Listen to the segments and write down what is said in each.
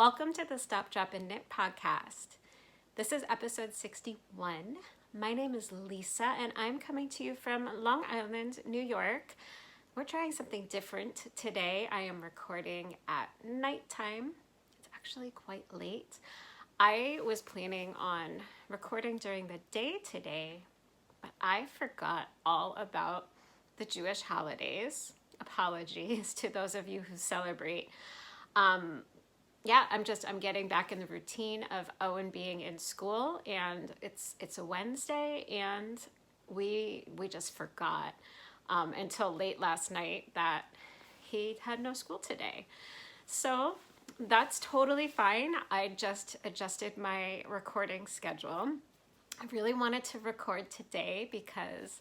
Welcome to the Stop, Drop, and Knit podcast. This is episode 61. My name is Lisa, and I'm coming to you from Long Island, New York. We're trying something different today. I am recording at nighttime. It's actually quite late. I was planning on recording during the day today, but I forgot all about the Jewish holidays. Apologies to those of you who celebrate. I'm getting back in the routine of Owen being in school, and it's a Wednesday, and we just forgot until late last night that he had no school today. So that's totally fine. I just adjusted my recording schedule. I really wanted to record today because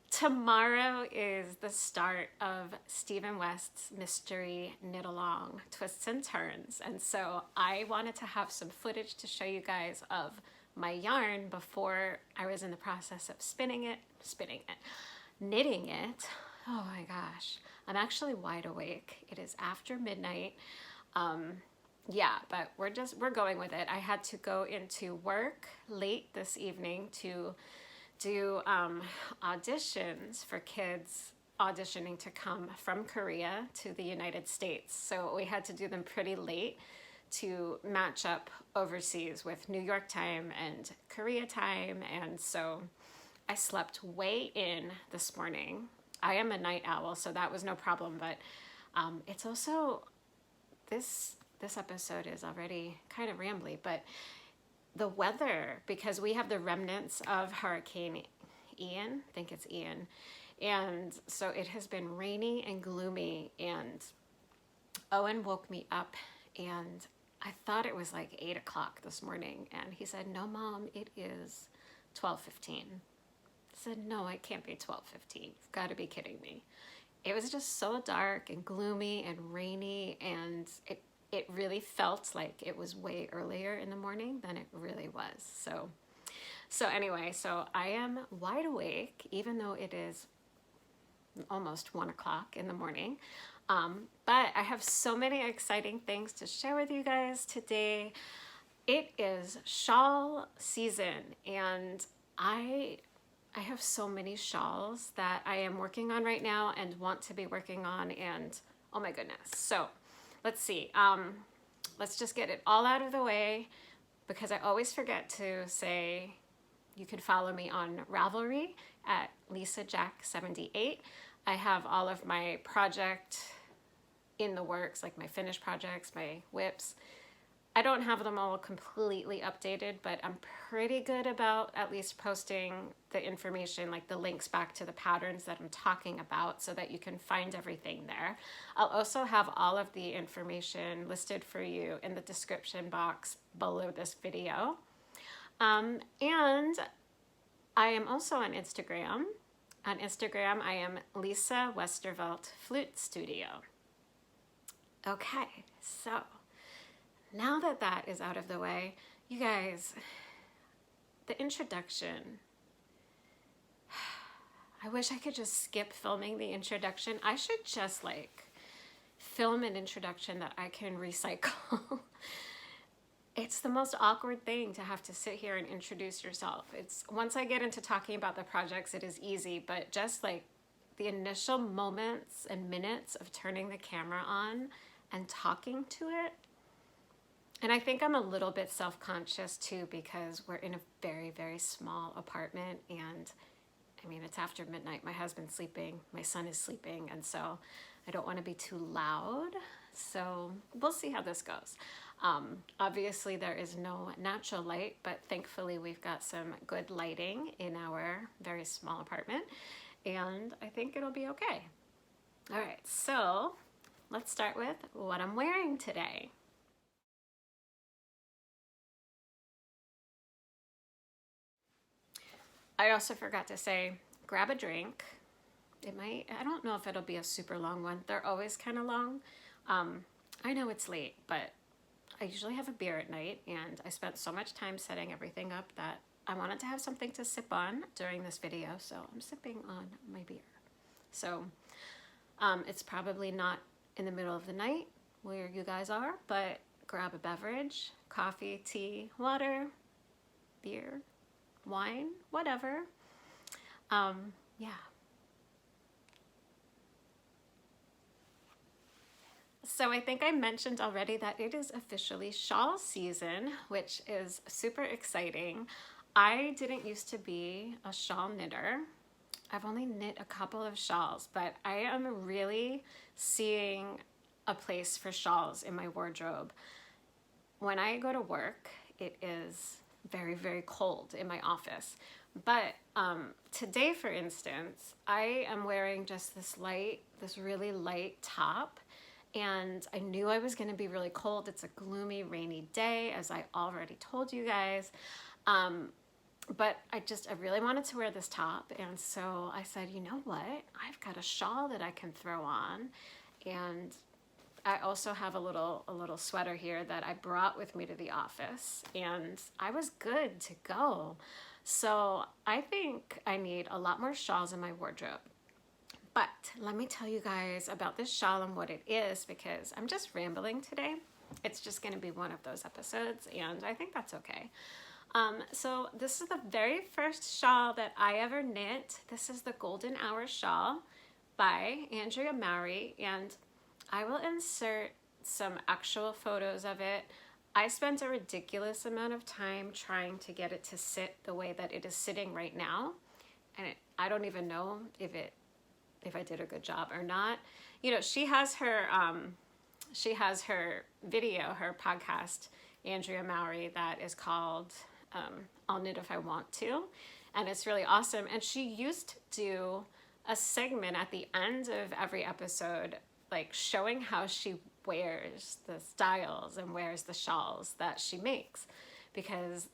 tomorrow is the start of Stephen West's mystery knit along twists and turns, and so I wanted to have some footage to show you guys of my yarn before I was in the process of knitting it. Oh my gosh, I'm actually wide awake. It is after midnight. But we're going with it. I had to go into work late this evening to do auditions for kids auditioning to come from Korea to the United States. So we had to do them pretty late to match up overseas with New York time and Korea time. And so I slept way in this morning. I am a night owl, so that was no problem. But it's also, this episode is already kind of rambly, but the weather, because we have the remnants of Hurricane Ian, I think it's Ian, and so it has been rainy and gloomy, and Owen woke me up, and I thought it was like 8 o'clock this morning, and he said, "No, Mom, it is 12:15. I said, "No, it can't be 12:15. You've got to be kidding me." It was just so dark and gloomy and rainy, and it really felt like it was way earlier in the morning than it really was. So anyway, so I am wide awake, even though it is almost 1 o'clock in the morning. But I have so many exciting things to share with you guys today. It is shawl season, and I have so many shawls that I am working on right now and want to be working on, and oh my goodness. So let's see. Let's just get it all out of the way, because I always forget to say you can follow me on Ravelry at LisaJack78. I have all of my project in the works, like my finished projects, my whips. I don't have them all completely updated, but I'm pretty good about at least posting the information, like the links back to the patterns that I'm talking about, so that you can find everything there. I'll also have all of the information listed for you in the description box below this video. And I am also on Instagram. On Instagram, I am Lisa Westervelt Flute Studio. Okay, so now that that is out of the way, you guys, the introduction, I wish I could just skip filming the introduction. I should just like film an introduction that I can recycle. It's the most awkward thing to have to sit here and introduce yourself. It's once I get into talking about the projects, it is easy, but just like the initial moments and minutes of turning the camera on and talking to it. And I think I'm a little bit self-conscious too, because we're in a very, very small apartment, and I mean, it's after midnight. My husband's sleeping, my son is sleeping, and so I don't want to be too loud. So we'll see how this goes. Obviously there is no natural light, but thankfully we've got some good lighting in our very small apartment, and I think it'll be okay. All right, so let's start with what I'm wearing today. I also forgot to say, grab a drink. I don't know if it'll be a super long one. They're always kind of long. I know it's late, but I usually have a beer at night, and I spent so much time setting everything up that I wanted to have something to sip on during this video, so I'm sipping on my beer. So it's probably not in the middle of the night where you guys are, but grab a beverage, coffee, tea, water, beer, wine, whatever. Yeah. So I think I mentioned already that it is officially shawl season, which is super exciting. I didn't used to be a shawl knitter. I've only knit a couple of shawls, but I am really seeing a place for shawls in my wardrobe. When I go to work, it is very, very cold in my office. But today, for instance, I am wearing just this really light top. And I knew I was going to be really cold. It's a gloomy, rainy day, as I already told you guys. But I really wanted to wear this top. And so I said, you know what? I've got a shawl that I can throw on. And I also have a little sweater here that I brought with me to the office. And I was good to go. So I think I need a lot more shawls in my wardrobe. But let me tell you guys about this shawl and what it is, because I'm just rambling today. It's just going to be one of those episodes, and I think that's okay. So this is the very first shawl that I ever knit. This is the Golden Hour Shawl by Andrea Mowry, and I will insert some actual photos of it. I spent a ridiculous amount of time trying to get it to sit the way that it is sitting right now, and I don't even know if I did a good job or not. You know, she has her video, her podcast, Andrea Mowry, that is called I'll Knit If I Want To. And it's really awesome. And she used to do a segment at the end of every episode, like showing how she wears the styles and wears the shawls that she makes. Because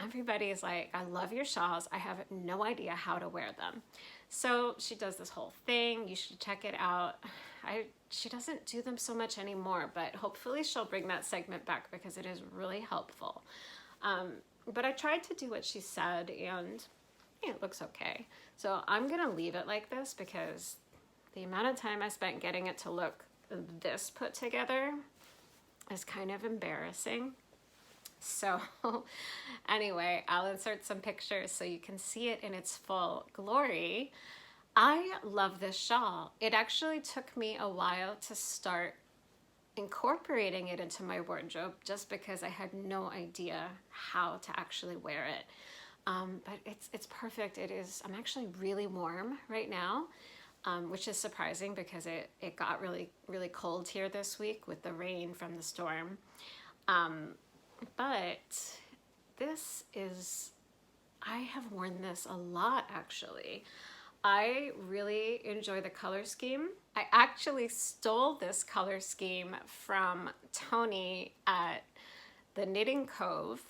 everybody is like, I love your shawls. I have no idea how to wear them. So she does this whole thing. You should check it out. She doesn't do them so much anymore, but hopefully she'll bring that segment back because it is really helpful. But I tried to do what she said, and it looks okay. So I'm going to leave it like this because the amount of time I spent getting it to look this put together is kind of embarrassing. So anyway, I'll insert some pictures so you can see it in its full glory. I love this shawl. It actually took me a while to start incorporating it into my wardrobe just because I had no idea how to actually wear it. But it's perfect. I'm actually really warm right now, which is surprising because it got really, really cold here this week with the rain from the storm. But I have worn this a lot actually. I really enjoy the color scheme. I actually stole this color scheme from Tony at the Knitting Cove,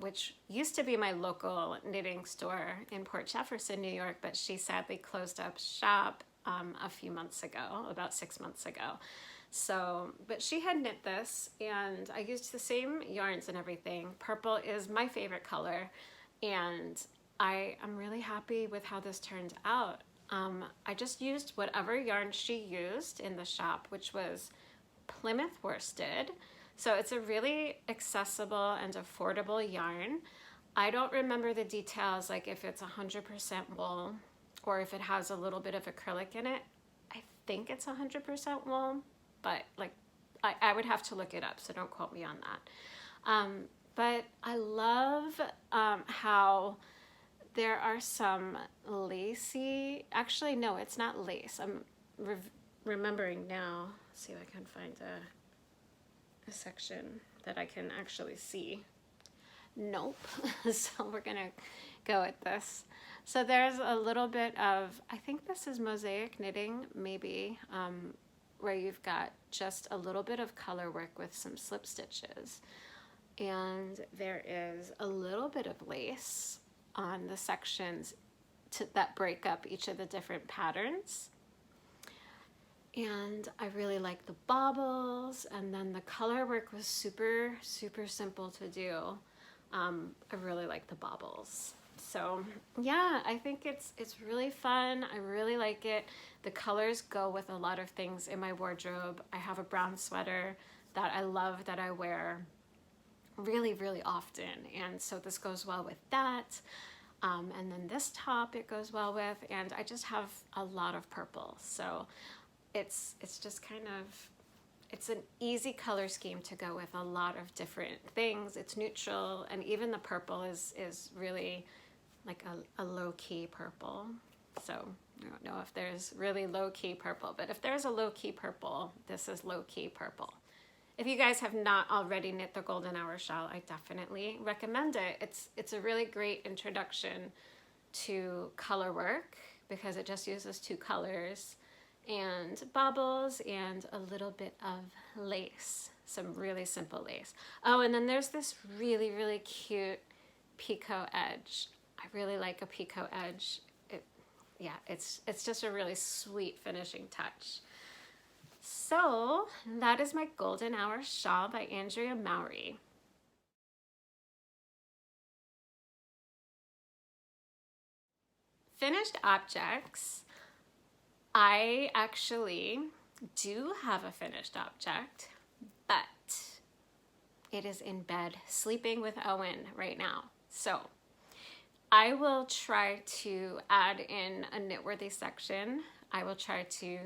which used to be my local knitting store in Port Jefferson, New York, but she sadly closed up shop a few months ago, about 6 months ago. So, but she had knit this, and I used the same yarns and everything. Purple is my favorite color, and I am really happy with how this turned out. I just used whatever yarn she used in the shop, which was Plymouth worsted. So it's a really accessible and affordable yarn. I don't remember the details, like if it's 100% wool or if it has a little bit of acrylic in it. I think it's 100% wool, but like I would have to look it up, so don't quote me on that. But I love how there are some lacy, actually no, it's not lace. I'm remembering now. Let's see if I can find a section that I can actually see. Nope. So we're gonna go with this. So there's a little bit of, I think this is mosaic knitting, maybe, where you've got just a little bit of color work with some slip stitches. And there is a little bit of lace on the sections that break up each of the different patterns. And I really like the baubles, and then the color work was super, super simple to do. I really like the baubles. So yeah, I think it's really fun. I really like it. The colors go with a lot of things in my wardrobe. I have a brown sweater that I love, that I wear really, really often. And so this goes well with that. And then this top it goes well with, and I just have a lot of purple. So it's just kind of, it's an easy color scheme to go with a lot of different things. It's neutral, and even the purple is really like a low-key purple. So I don't know if there's really low-key purple, but if there's a low-key purple, this is low-key purple. If you guys have not already knit the Golden Hour shawl, I definitely recommend it. It's a really great introduction to color work because it just uses 2 colors and bobbles and a little bit of lace, some really simple lace. Oh, and then there's this really, really cute picot edge. I really like a picot edge. Yeah, it's just a really sweet finishing touch. So that is my Golden Hour shawl by Andrea Mowry. Finished objects. I actually do have a finished object, but it is in bed sleeping with Owen right now. So I will try to add in a knitworthy section. I will try to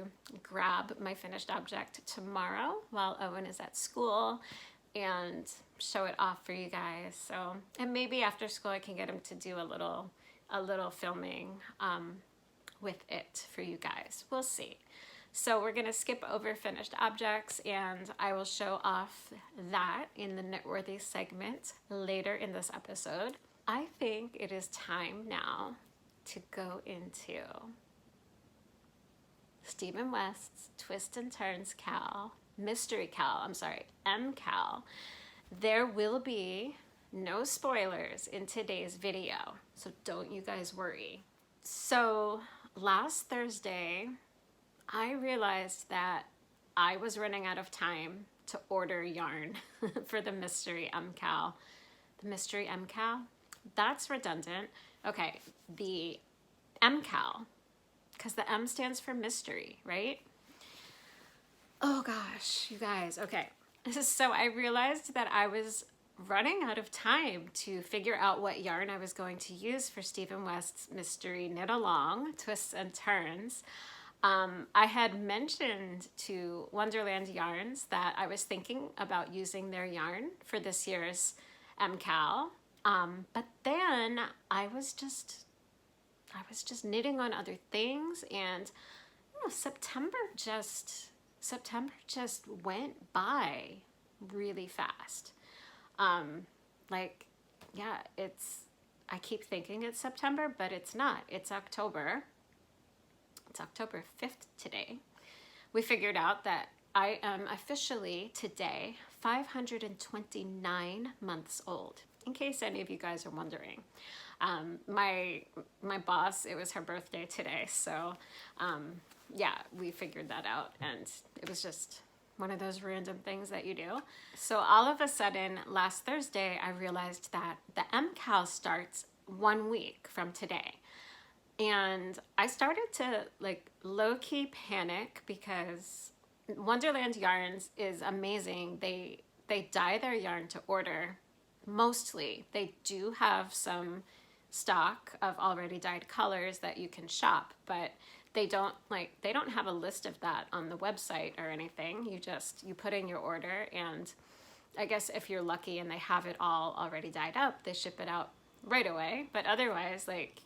grab my finished object tomorrow while Owen is at school and show it off for you guys. So, and maybe after school I can get him to do a little filming with it for you guys. We'll see. So we're gonna skip over finished objects, and I will show off that in the knitworthy segment later in this episode. I think it is time now to go into Stephen West's Twist and Turns MKAL, MKAL. There will be no spoilers in today's video, so don't you guys worry. So last Thursday, I realized that I was running out of time to order yarn for the mystery MKAL. The mystery MKAL? That's redundant. Okay, the MKAL, because the M stands for mystery, right? Oh gosh, you guys, okay. So I realized that I was running out of time to figure out what yarn I was going to use for Stephen West's mystery knit along, Twists and Turns. I had mentioned to Wonderland Yarns that I was thinking about using their yarn for this year's MKAL, but then I was just knitting on other things, and you know, September just went by really fast. Like, yeah, I keep thinking it's September, but it's not. It's October. It's October 5th today. We figured out that I am officially today 529 months old, in case any of you guys are wondering. My boss, it was her birthday today, so yeah, we figured that out, and it was just one of those random things that you do. So all of a sudden, last Thursday, I realized that the MKAL starts 1 week from today. And I started to like low-key panic because Wonderland Yarns is amazing. They dye their yarn to order. Mostly, they do have some stock of already dyed colors that you can shop, but they don't have a list of that on the website or anything. You put in your order, and I guess if you're lucky and they have it all already dyed up, they ship it out right away. But otherwise, like,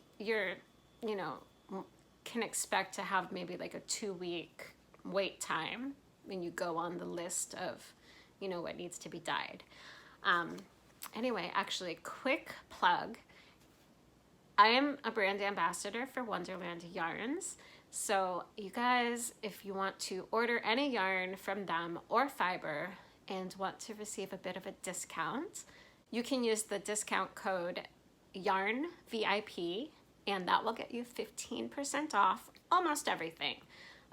can expect to have maybe like a 2-week wait time when you go on the list of, what needs to be dyed. Anyway, actually, quick plug. I am a brand ambassador for Wonderland Yarns. So you guys, if you want to order any yarn from them or fiber and want to receive a bit of a discount, you can use the discount code YARNVIP, and that will get you 15% off almost everything.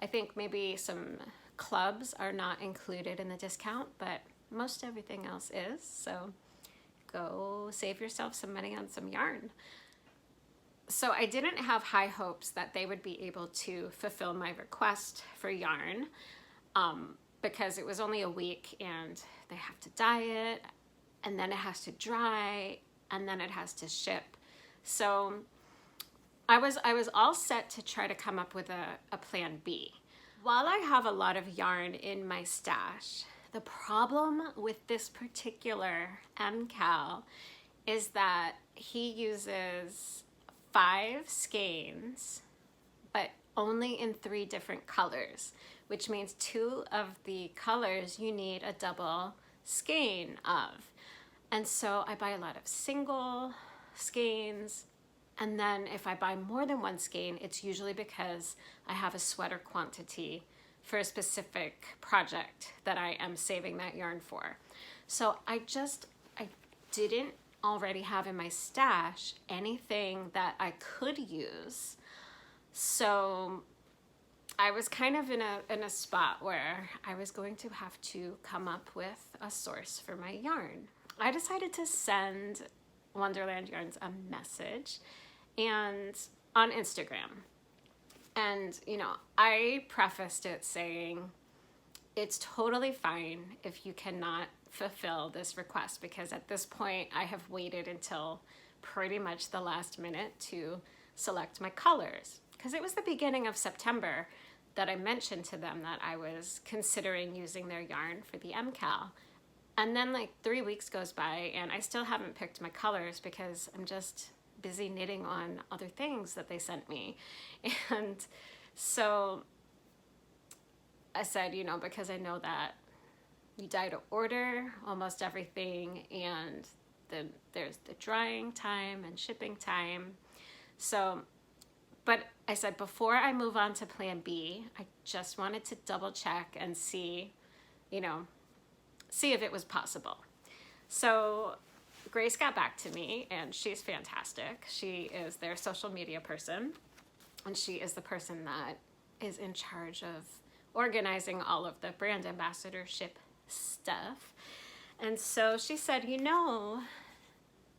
I think maybe some clubs are not included in the discount, but most everything else is. So go save yourself some money on some yarn. So I didn't have high hopes that they would be able to fulfill my request for yarn. because it was only a week and they have to dye it and then it has to dry and then it has to ship. So I was all set to try to come up with a plan B. While I have a lot of yarn in my stash, the problem with this particular MKAL is that he uses 5 skeins, but only in 3 different colors, which means 2 of the colors you need a double skein of. And so I buy a lot of single skeins, and then if I buy more than 1 skein, it's usually because I have a sweater quantity for a specific project that I am saving that yarn for. So I didn't already have in my stash anything that I could use. So I was kind of in a spot where I was going to have to come up with a source for my yarn. I decided to send Wonderland Yarns a message and on Instagram. And, you know, I prefaced it saying, it's totally fine if you cannot fulfill this request, because at this point I have waited until pretty much the last minute to select my colors. Because it was the beginning of September that I mentioned to them that I was considering using their yarn for the MKAL. And then like 3 weeks goes by and I still haven't picked my colors because I'm just busy knitting on other things that they sent me. And so I said, you know, because I know that you dye to order almost everything, and then there's the drying time and shipping time. So, but I said, before I move on to plan B, I just wanted to double check and see, you know, see if it was possible. So Grace got back to me, and she's fantastic. She is their social media person, and she is the person that is in charge of organizing all of the brand ambassadorship stuff. And so she said, you know,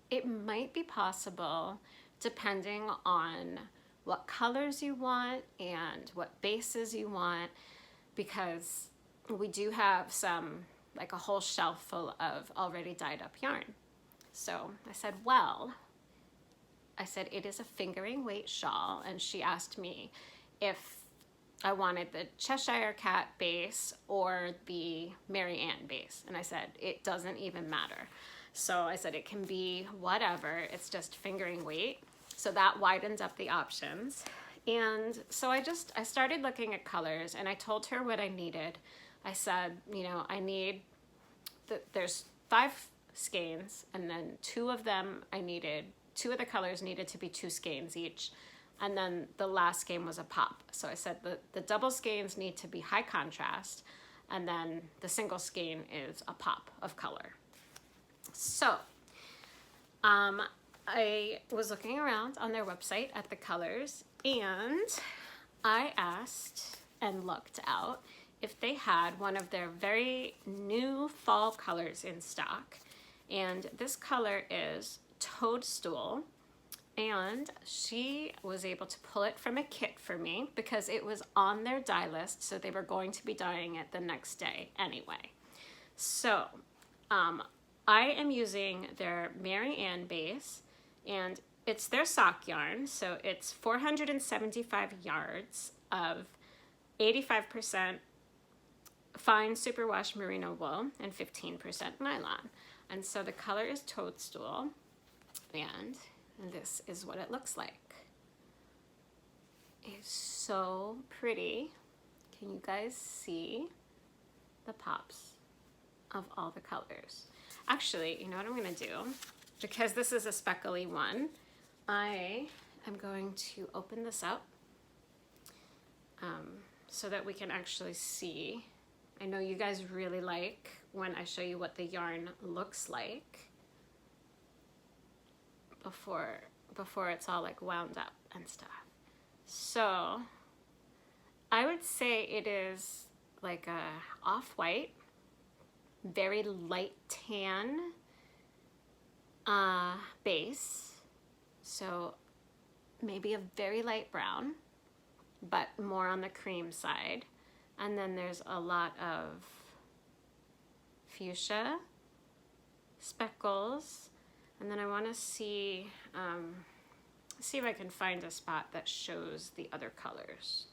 it might be possible, depending on what colors you want and what bases you want, because we do have some, like a whole shelf full of already dyed up yarn. So I said, well, it is a fingering weight shawl. And she asked me if I wanted the Cheshire Cat base or the Mary Ann base. And I said, it doesn't even matter. So I said, it can be whatever, it's just fingering weight. So that widened up the options. And so I started looking at colors, and I told her what I needed. I said, you know, I need, there's 5 skeins, and then 2 of the colors needed to be 2 skeins each. And then the last skein was a pop. So I said the double skeins need to be high contrast, and then the single skein is a pop of color. So I was looking around on their website at the colors, and I asked and looked out if they had one of their very new fall colors in stock. And this color is Toadstool. And she was able to pull it from a kit for me because it was on their dye list, so they were going to be dyeing it the next day anyway. So I am using their Mary Ann base, and it's their sock yarn, so it's 475 yards of 85% fine superwash merino wool and 15% nylon. And so the color is Toadstool, and this is what it looks like. It's so pretty. Can you guys see the pops of all the colors? Actually, you know what I'm gonna do? Because this is a speckly one, I am going to open this up so that we can actually see. I know you guys really like when I show you what the yarn looks like before it's all like wound up and stuff. So I would say it is like a off-white, very light tan base. So maybe a very light brown, but more on the cream side. And then there's a lot of fuchsia, speckles, and then I want to see if I can find a spot that shows the other colors.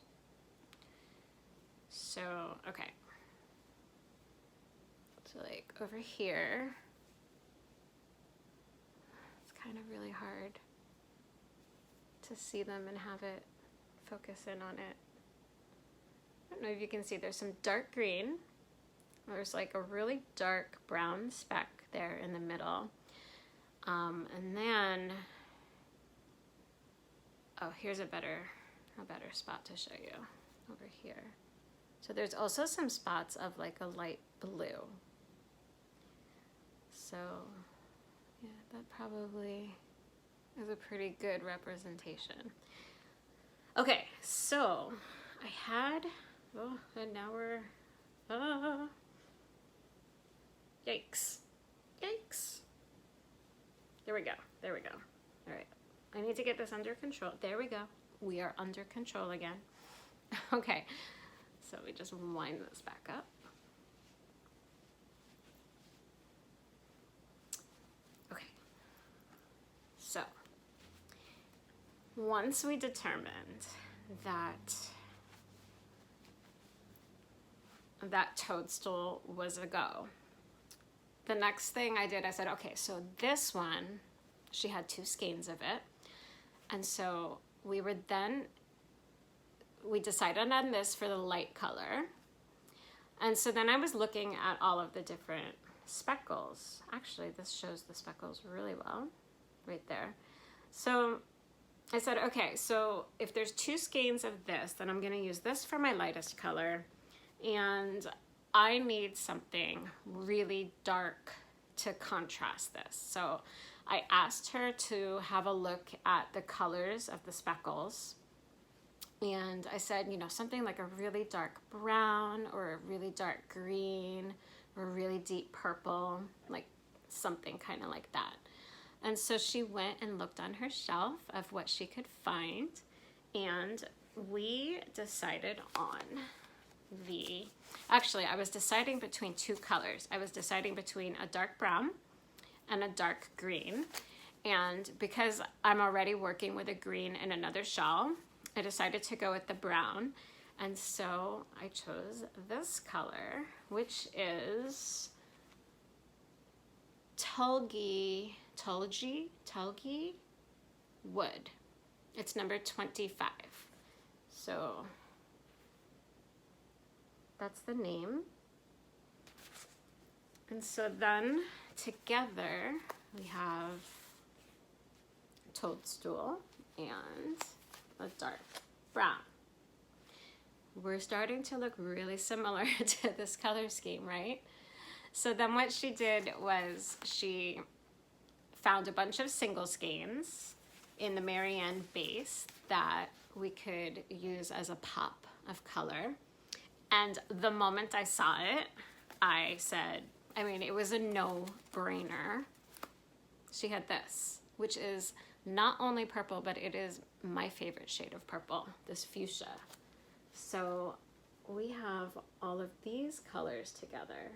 So, okay. So like over here, it's kind of really hard to see them and have it focus in on it. I don't know if you can see, there's some dark green. There's like a really dark brown speck there in the middle. And then, oh, here's a better spot to show you over here. So there's also some spots of like a light blue. So yeah, that probably is a pretty good representation. Okay, so I had, oh, and now we're, yikes. There we go. All right, I need to get this under control. There we go. We are under control again. Okay, so we just wind this back up. Okay, so once we determined that Toadstool was a go, the next thing I did, I said, okay, so this one, she had 2 skeins of it. And so we decided on this for the light color. And so then I was looking at all of the different speckles. Actually, this shows the speckles really well, right there. So I said, okay, so if there's 2 skeins of this, then I'm gonna use this for my lightest color. And I need something really dark to contrast this. So I asked her to have a look at the colors of the speckles. And I said, you know, something like a really dark brown or a really dark green or a really deep purple, like something kind of like that. And so she went and looked on her shelf of what she could find. And we decided on actually, I was deciding between 2 colors. I was deciding between a dark brown and a dark green. And because I'm already working with a green in another shawl, I decided to go with the brown. And so I chose this color, which is Tulgey Wood. It's number 25. So that's the name. And so then together we have Toadstool and a dark brown. We're starting to look really similar to this color scheme, right? So then what she did was she found a bunch of single skeins in the Marianne base that we could use as a pop of color. And the moment I saw it, I said, I mean, it was a no-brainer. She had this, which is not only purple, but it is my favorite shade of purple, this fuchsia. So we have all of these colors together.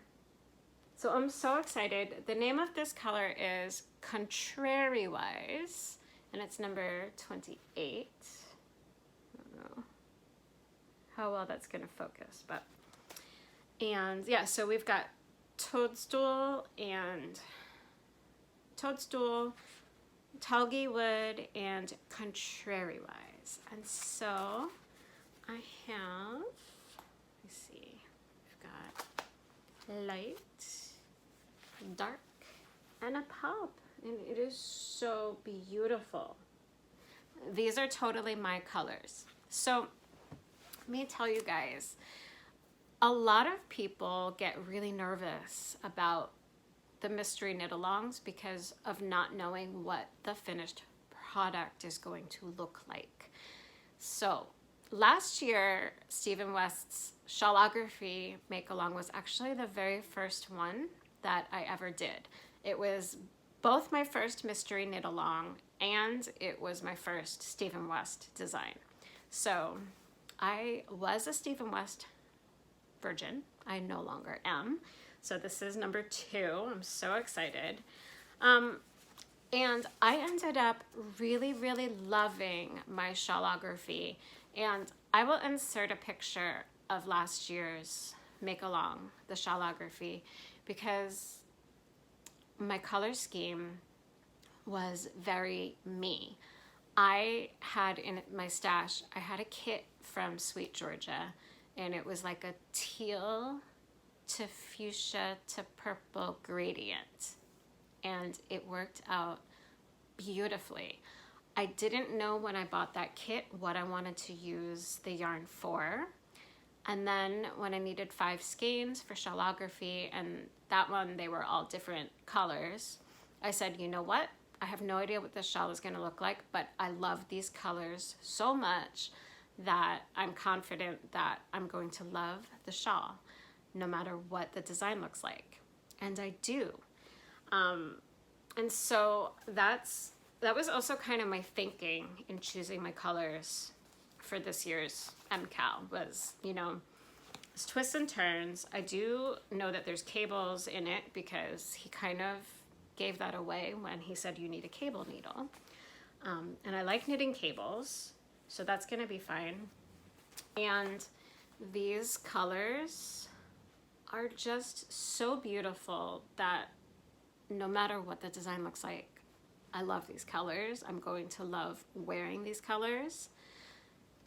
So I'm so excited. The name of this color is Contrariwise, and it's number 28. I don't know how well that's gonna focus, but, and yeah, so we've got Toadstool, Tulgey Wood, and Contrariwise. And so I have, let me see, we've got light, dark, and a pop, and it is so beautiful. These are totally my colors. So let me tell you guys, a lot of people get really nervous about the mystery knit-alongs because of not knowing what the finished product is going to look like. So last year, Stephen West's Shawlography make-along was actually the very first one that I ever did. It was both my first mystery knit-along and it was my first Stephen West design. So I was a Stephen West virgin. I no longer am. So this is number 2. I'm so excited. And I ended up really, really loving my shawlography. And I will insert a picture of last year's Make Along, the shawlography, because my color scheme was very me. I had in my stash, I had a kit from Sweet Georgia, and it was like a teal to fuchsia to purple gradient, and it worked out beautifully. I didn't know when I bought that kit what I wanted to use the yarn for, and then when I needed 5 skeins for shawlography, and that one they were all different colors, I said, you know what, I have no idea what this shawl is going to look like, but I love these colors so much that I'm confident that I'm going to love the shawl no matter what the design looks like. And I do. And so that was also kind of my thinking in choosing my colors for this year's MKAL was, you know, it's twists and turns. I do know that there's cables in it because he kind of gave that away when he said you need a cable needle. And I like knitting cables, so that's gonna be fine. And these colors are just so beautiful that no matter what the design looks like, I love these colors. I'm going to love wearing these colors.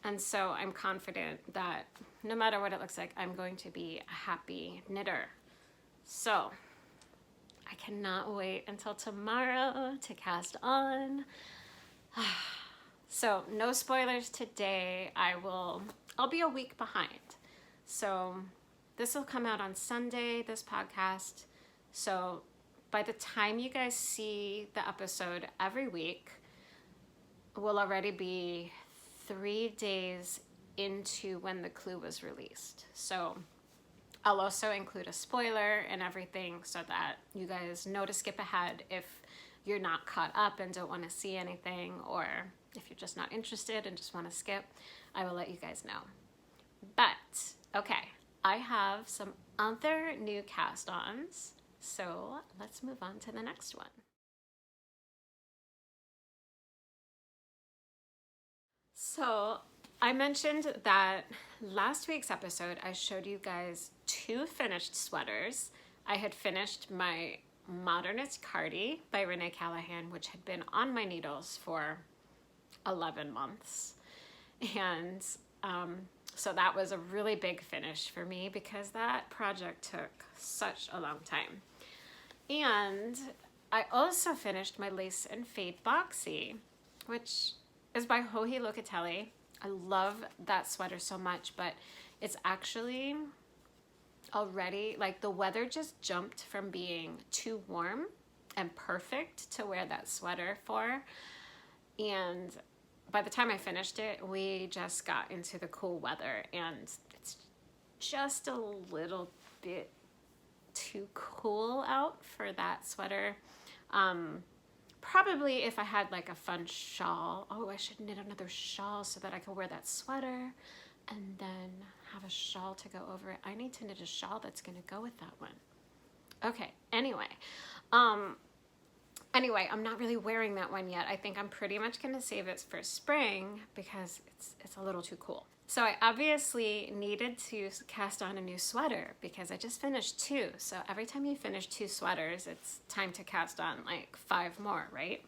And so I'm confident that no matter what it looks like, I'm going to be a happy knitter. So I cannot wait until tomorrow to cast on. So no spoilers today. I'll be a week behind. So this will come out on Sunday, this podcast. So by the time you guys see the episode every week, we'll already be 3 days into when the clue was released. So I'll also include a spoiler and everything so that you guys know to skip ahead if you're not caught up and don't want to see anything, or if you're just not interested and just want to skip, I will let you guys know. But, okay, I have some other new cast-ons, so let's move on to the next one. So I mentioned that last week's episode, I showed you guys 2 finished sweaters. I had finished my Modernist Cardi by Renee Callahan, which had been on my needles for 11 months. And so that was a really big finish for me because that project took such a long time. And I also finished my Lace and Fade Boxy, which is by Joji Locatelli. I love that sweater so much, but it's actually already, like, the weather just jumped from being too warm and perfect to wear that sweater for. And by the time I finished it, we just got into the cool weather, and it's just a little bit too cool out for that sweater. Probably if I had like a fun shawl. Oh, I should knit another shawl so that I can wear that sweater and then have a shawl to go over it. I need to knit a shawl that's going to go with that one. Okay, anyway, I'm not really wearing that one yet. I think I'm pretty much going to save it for spring because it's a little too cool. So I obviously needed to cast on a new sweater because I just finished 2. So every time you finish 2 sweaters, it's time to cast on like 5 more, right?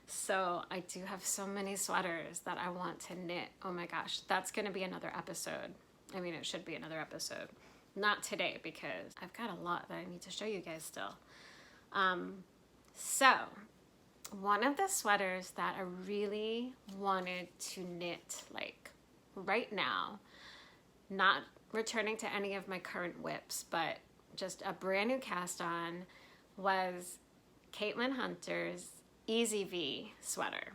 So I do have so many sweaters that I want to knit. Oh my gosh, that's going to be another episode. I mean, it should be another episode. Not today because I've got a lot that I need to show you guys still. So one of the sweaters that I really wanted to knit like right now, not returning to any of my current whips, but just a brand new cast on, was Caitlin Hunter's Easy V sweater.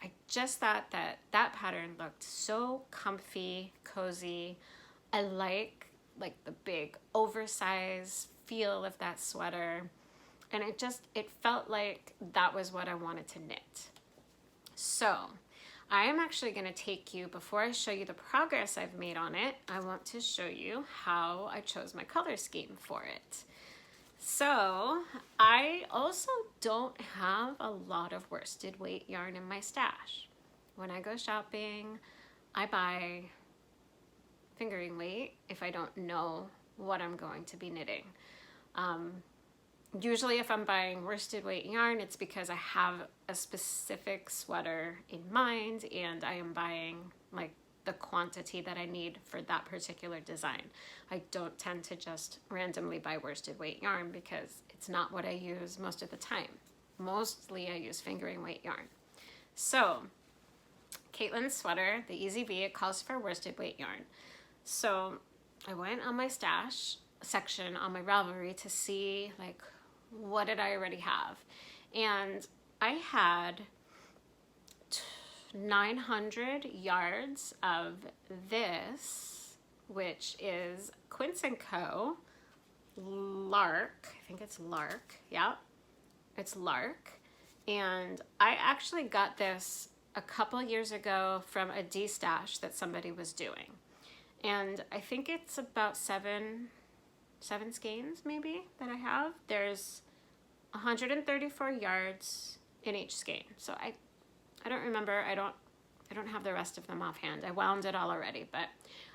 I just thought that pattern looked so comfy, cozy. I like the big oversized feel of that sweater, and it felt like that was what I wanted to knit. So I am actually going to take you, before I show you the progress I've made on it, I want to show you how I chose my color scheme for it. So I also don't have a lot of worsted weight yarn in my stash. When I go shopping, I buy fingering weight if I don't know what I'm going to be knitting. Usually if I'm buying worsted weight yarn, it's because I have a specific sweater in mind and I am buying like the quantity that I need for that particular design. I don't tend to just randomly buy worsted weight yarn because it's not what I use most of the time. Mostly I use fingering weight yarn. So Caitlin's sweater, the Easy V, it calls for worsted weight yarn. So I went on my stash section on my Ravelry to see like what did I already have, and I had 900 yards of this, which is Quince & Co. Lark. I think it's Lark. Yeah, it's Lark. And I actually got this a couple years ago from a D-stash that somebody was doing. And I think it's about seven skeins maybe that I have. There's 134 yards in each skein. So I don't remember. I don't have the rest of them offhand. I wound it all already, but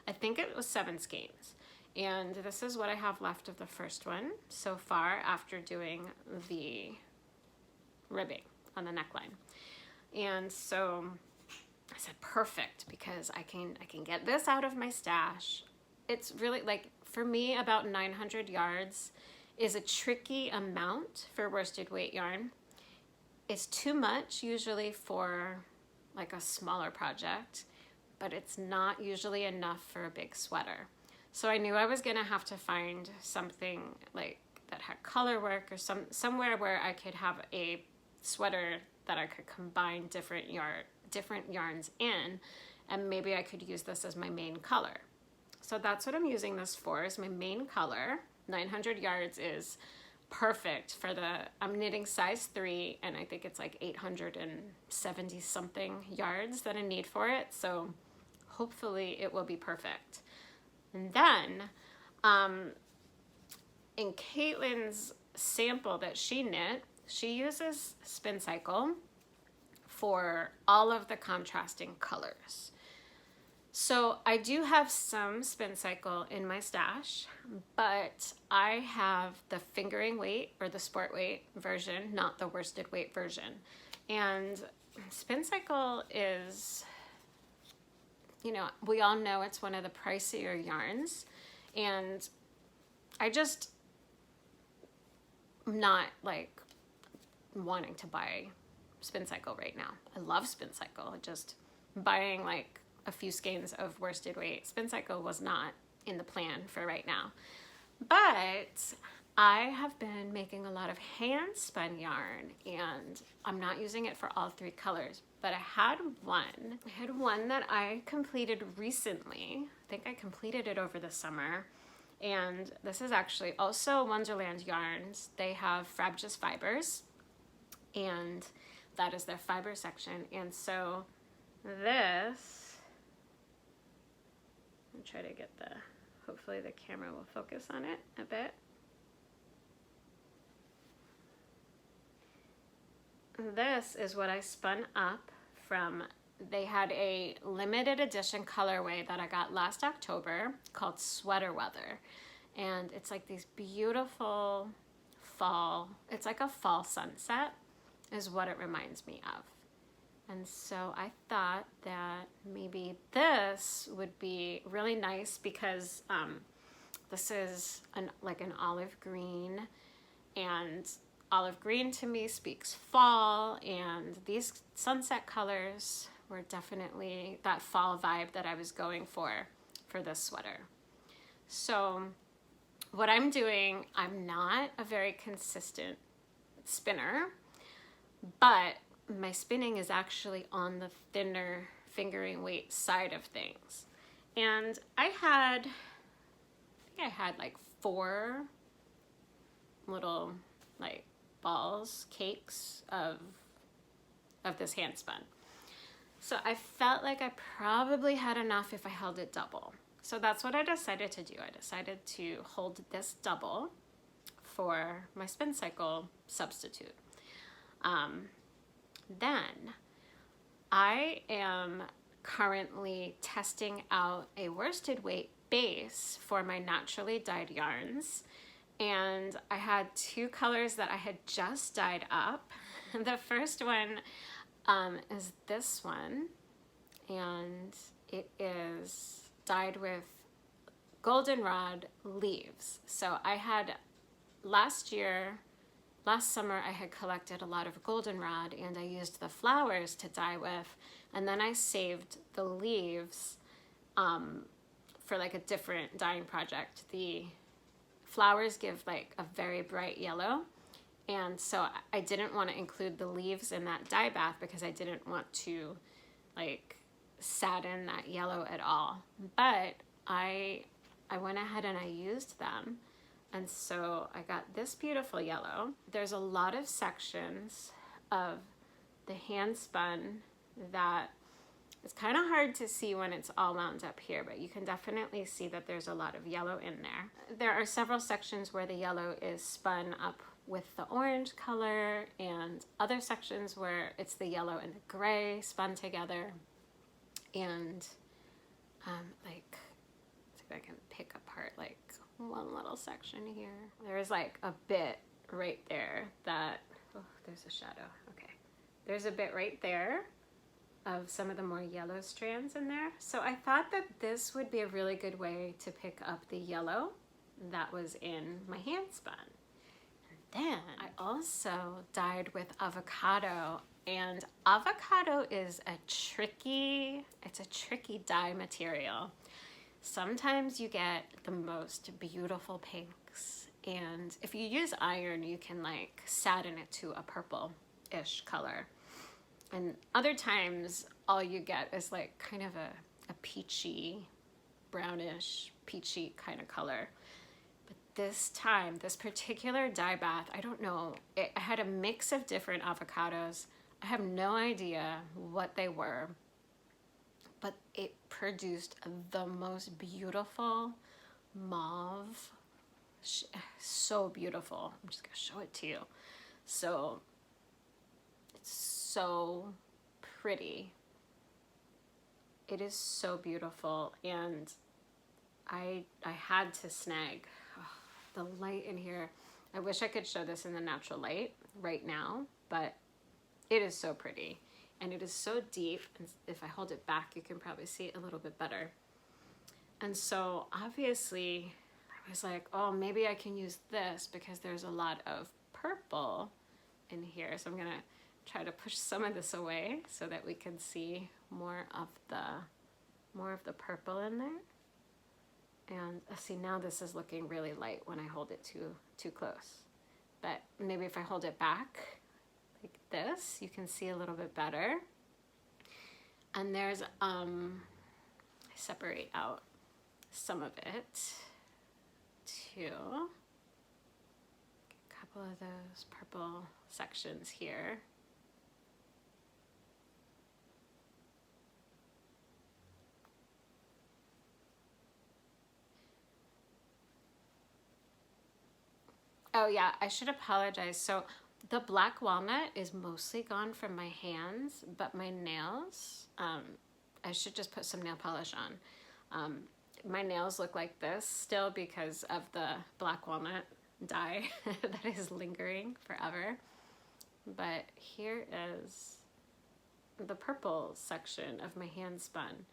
I think it was 7 skeins. And this is what I have left of the first one so far after doing the ribbing on the neckline. And so I said perfect, because I can get this out of my stash. It's really like, for me, about 900 yards is a tricky amount for worsted weight yarn. It's too much usually for like a smaller project, but it's not usually enough for a big sweater. So I knew I was gonna have to find something like that had color work or somewhere where I could have a sweater that I could combine different yarns in, and maybe I could use this as my main color. So that's what I'm using this for, is my main color. 900 yards is perfect for I'm knitting size 3, and I think it's like 870 something yards that I need for it. So hopefully it will be perfect. And then in Caitlin's sample that she knit, she uses Spin Cycle for all of the contrasting colors. So I do have some Spin Cycle in my stash, but I have the fingering weight or the sport weight version, not the worsted weight version. And Spin Cycle is, you know, we all know it's one of the pricier yarns, and I just not like wanting to buy Spin Cycle right now. I love Spin Cycle. Just buying like a few skeins of worsted weight Spin Cycle was not in the plan for right now. But I have been making a lot of hand spun yarn, and I'm not using it for all 3 colors, but I had one that I completed recently. I think I completed it over the summer. And this is actually also Wonderland yarns. They have Frabjous fibers, and that is their fiber section. And so this, I'll try to get hopefully the camera will focus on it a bit. This is what I spun up from, they had a limited edition colorway that I got last October called Sweater Weather. And it's like these beautiful fall, it's like a fall sunset is what it reminds me of. And so I thought that maybe this would be really nice because this is like an olive green, and olive green to me speaks fall, and these sunset colors were definitely that fall vibe that I was going for this sweater. So what I'm doing, I'm not a very consistent spinner, but my spinning is actually on the thinner fingering weight side of things. And I think I had like 4 little like balls, cakes of this hand spun. So I felt like I probably had enough if I held it double. So that's what I decided to do. I decided to hold this double for my spin cycle substitute. Then I am currently testing out a worsted weight base for my naturally dyed yarns. And I had two colors that I had just dyed up. The first one is this one, and it is dyed with goldenrod leaves. So I had last summer I had collected a lot of goldenrod, and I used the flowers to dye with, and then I saved the leaves for like a different dyeing project. The flowers give like a very bright yellow, and so I didn't want to include the leaves in that dye bath because I didn't want to like sadden that yellow at all. But I went ahead and I used them. And so I got this beautiful yellow. There's a lot of sections of the hand spun that it's kind of hard to see when it's all wound up here, but you can definitely see that there's a lot of yellow in there. There are several sections where the yellow is spun up with the orange color, and other sections where it's the yellow and the gray spun together. And like, see if I can pick apart like one little section here. There's like a bit right there that, oh, there's a shadow. Okay. There's a bit right there of some of the more yellow strands in there. So I thought that this would be a really good way to pick up the yellow that was in my hand spun. And then I also dyed with avocado, and avocado is a tricky dye material. Sometimes you get the most beautiful pinks, and if you use iron, you can like sadden it to a purple-ish color. And other times, all you get is like kind of a peachy, brownish, peachy kind of color. But this time, this particular dye bath, I don't know, I had a mix of different avocados. I have no idea what they were, but it produced the most beautiful mauve. So beautiful. I'm just gonna show it to you. So it's so pretty. It is so beautiful, and I had to snag the light in here. I wish I could show this in the natural light right now, but it is so pretty. And it is so deep, and if I hold it back, you can probably see it a little bit better. And so obviously I was like, oh, maybe I can use this because there's a lot of purple in here. So I'm gonna try to push some of this away so that we can see more of the purple in there. And see, now this is looking really light when I hold it too close. But maybe if I hold it back like this, you can see a little bit better. And there's I separate out some of it too. A couple of those purple sections here. Oh yeah, I should apologize. So the black walnut is mostly gone from my hands, but my nails, I should just put some nail polish on. My nails look like this still because of the black walnut dye that is lingering forever. But here is the purple section of my hand spun.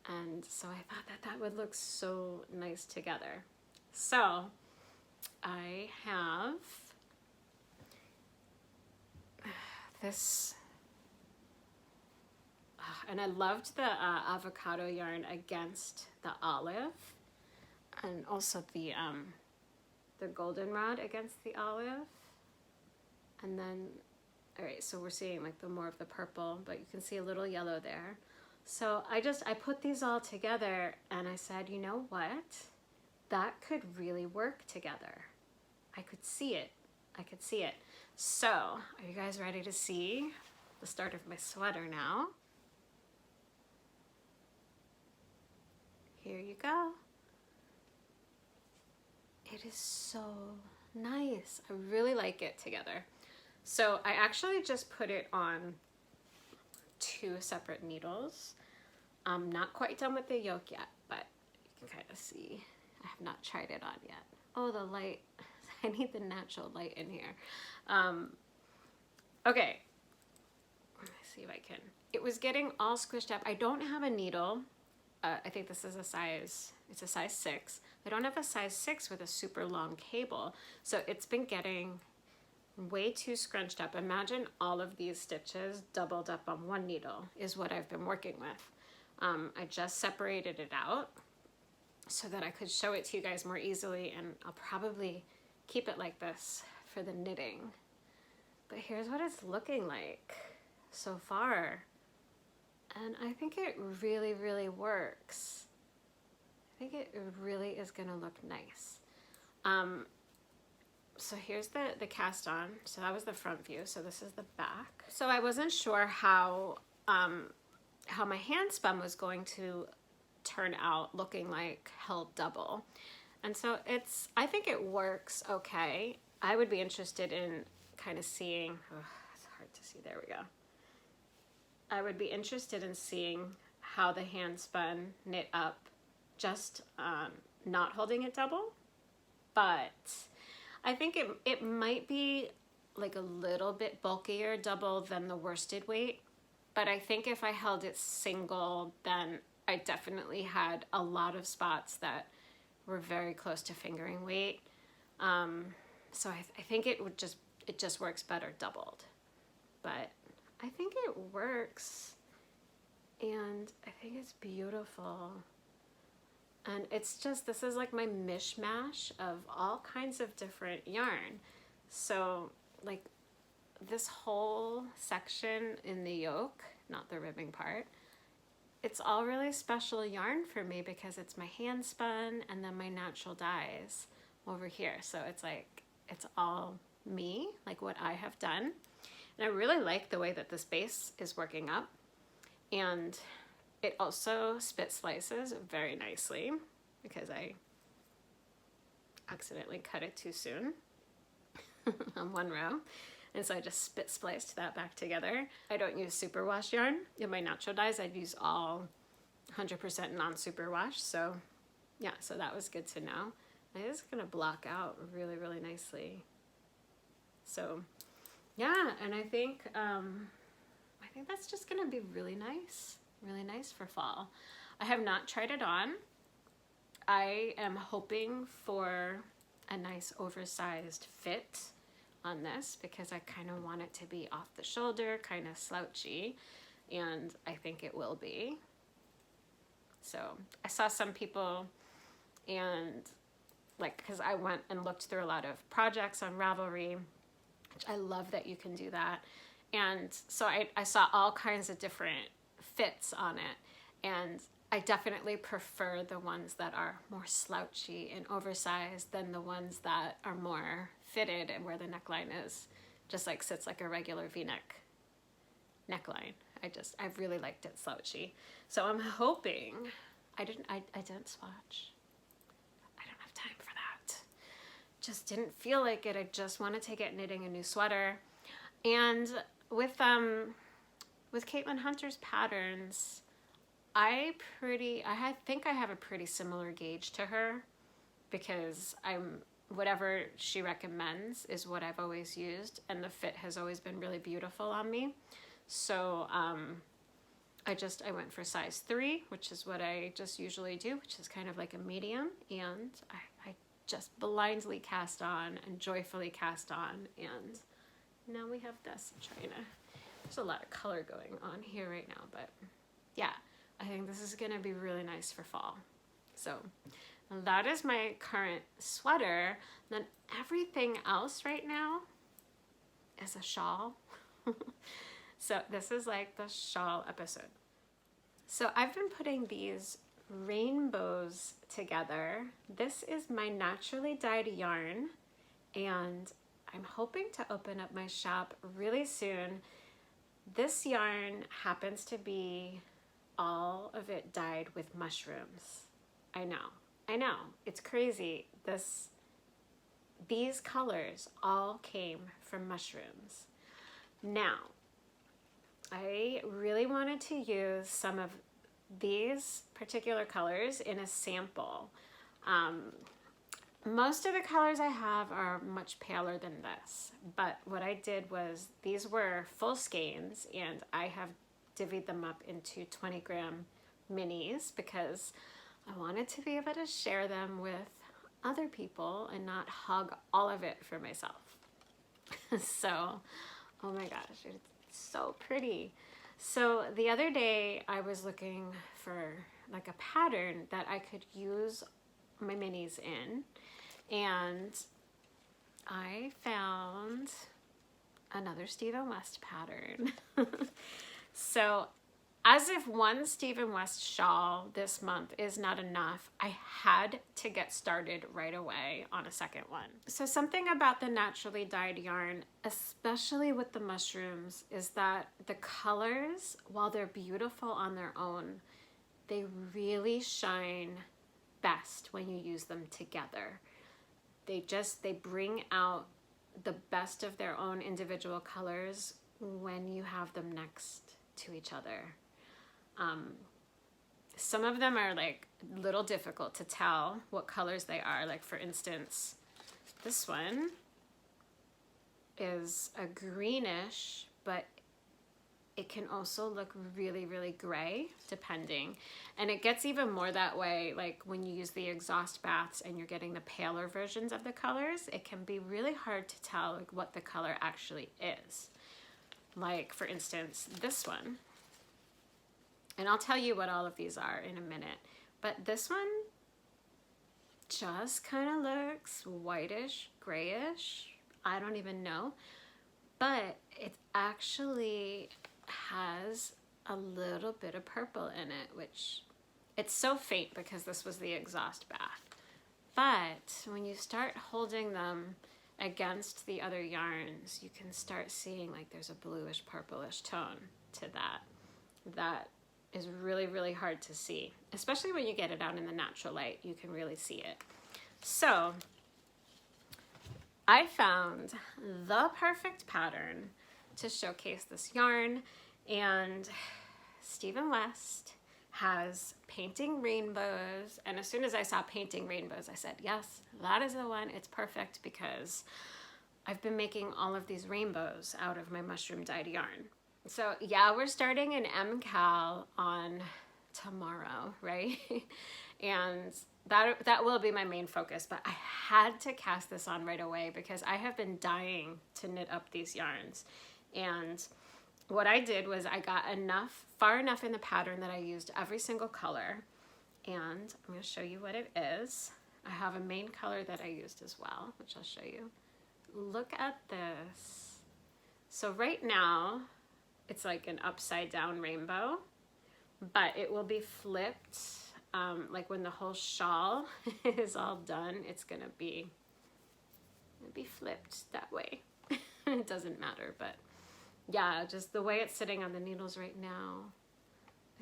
And so I thought that that would look so nice together. So I have this, and I loved the avocado yarn against the olive, and also the goldenrod against the olive. And then, all right, so we're seeing like the more of the purple, but you can see a little yellow there. So I put these all together, and I said, you know what? That could really work together. I could see it. I could see it. So, are you guys ready to see the start of my sweater now? here you go. It is so nice. I really like it together. So I actually just put it on 2 separate needles. I'm not quite done with the yoke yet, but you can kind of see. I have not tried it on yet. Oh, the light. I need the natural light in here. Okay. Let me see if I can. It was getting all squished up. I don't have a needle. I think this is a size, it's a size 6. I don't have a size 6 with a super long cable. So it's been getting way too scrunched up. Imagine all of these stitches doubled up on one needle is what I've been working with. I just separated it out so that I could show it to you guys more easily, and I'll probably keep it like this for the knitting. But here's what it's looking like so far. And I think it really, really works. I think it really is gonna look nice. So here's the cast on. So that was the front view. So this is the back. So I wasn't sure how my hand spun was going to turn out looking like held double. And so I think it works okay. I would be interested in kind of seeing, oh, it's hard to see, there we go. I would be interested in seeing how the hand spun knit up, just not holding it double. But I think it might be like a little bit bulkier double than the worsted weight. But I think if I held it single, then I definitely had a lot of spots that were very close to fingering weight. So I think it just works better doubled. But I think it works, and I think it's beautiful. And it's just, this is like my mishmash of all kinds of different yarn. So like this whole section in the yoke, not the ribbing part, it's all really special yarn for me because it's my hand spun and then my natural dyes over here. So it's like, it's all me, like what I have done. And I really like the way that this base is working up. And it also spit slices very nicely because I accidentally cut it too soon on one row. And so I just spit spliced that back together. I don't use superwash yarn in my natural dyes. I'd use all 100% non-superwash. So yeah, so that was good to know. It is gonna block out really, really nicely. So yeah, and I think that's just gonna be really nice for fall. I have not tried it on. I am hoping for a nice oversized fit on this because I kind of want it to be off the shoulder, kind of slouchy, and I think it will be. So I saw some people, and like, because I went and looked through a lot of projects on Ravelry, which I love that you can do that. And so I saw all kinds of different fits on it, and I definitely prefer the ones that are more slouchy and oversized than the ones that are more fitted and where the neckline is just like sits like a regular V-neck neckline. I really liked it slouchy. So I'm hoping, I didn't swatch. I don't have time for that. Just didn't feel like it. I just wanted to get knitting a new sweater. And with Caitlin Hunter's patterns, I think I have a pretty similar gauge to her because whatever she recommends is what I've always used, and the fit has always been really beautiful on me. So I went for size 3, which is what I just usually do, which is kind of like a medium, and I just blindly cast on and joyfully cast on, and now we have this. There's a lot of color going on here right now, but yeah, I think this is gonna be really nice for fall. So that is my current sweater. Then everything else right now is a shawl. So this is like the shawl episode. So I've been putting these rainbows together. This is my naturally dyed yarn, and I'm hoping to open up my shop really soon. This yarn happens to be all of it dyed with mushrooms. I know, it's crazy. These colors all came from mushrooms. Now, I really wanted to use some of these particular colors in a sample. Most of the colors I have are much paler than this, but what I did was these were full skeins, and I have divvied them up into 20-gram minis because I wanted to be able to share them with other people and not hug all of it for myself. So, oh my gosh, it's so pretty. So the other day I was looking for like a pattern that I could use my minis in, and I found another Stephen West pattern. So as if one Stephen West shawl this month is not enough, I had to get started right away on a second one. So something about the naturally dyed yarn, especially with the mushrooms, is that the colors, while they're beautiful on their own, they really shine best when you use them together. They bring out the best of their own individual colors when you have them next to each other. Some of them are like a little difficult to tell what colors they are. Like for instance, this one is a greenish, but it can also look really, really gray depending. And it gets even more that way like when you use the exhaust baths and you're getting the paler versions of the colors. It can be really hard to tell like what the color actually is. Like for instance, this one. And I'll tell you what all of these are in a minute. But this one just kind of looks whitish, grayish. I don't even know. But it actually has a little bit of purple in it, which it's so faint because this was the exhaust bath. But when you start holding them against the other yarns, you can start seeing like there's a bluish purplish tone to that. That is really, really hard to see, especially when you get it out in the natural light. You can really see it. So I found the perfect pattern to showcase this yarn, and Stephen West has Painting Rainbows, and as soon as I saw Painting Rainbows, I said, yes, that is the one. It's perfect because I've been making all of these rainbows out of my mushroom dyed yarn. So yeah, we're starting an MKAL on tomorrow, right? And that will be my main focus, but I had to cast this on right away because I have been dying to knit up these yarns. And what I did was I got far enough in the pattern that I used every single color. And I'm going to show you what it is. I have a main color that I used as well, which I'll show you. Look at this. So right now, it's like an upside down rainbow, but it will be flipped. Like when the whole shawl is all done, it's gonna be flipped that way. It doesn't matter, but yeah, just the way it's sitting on the needles right now.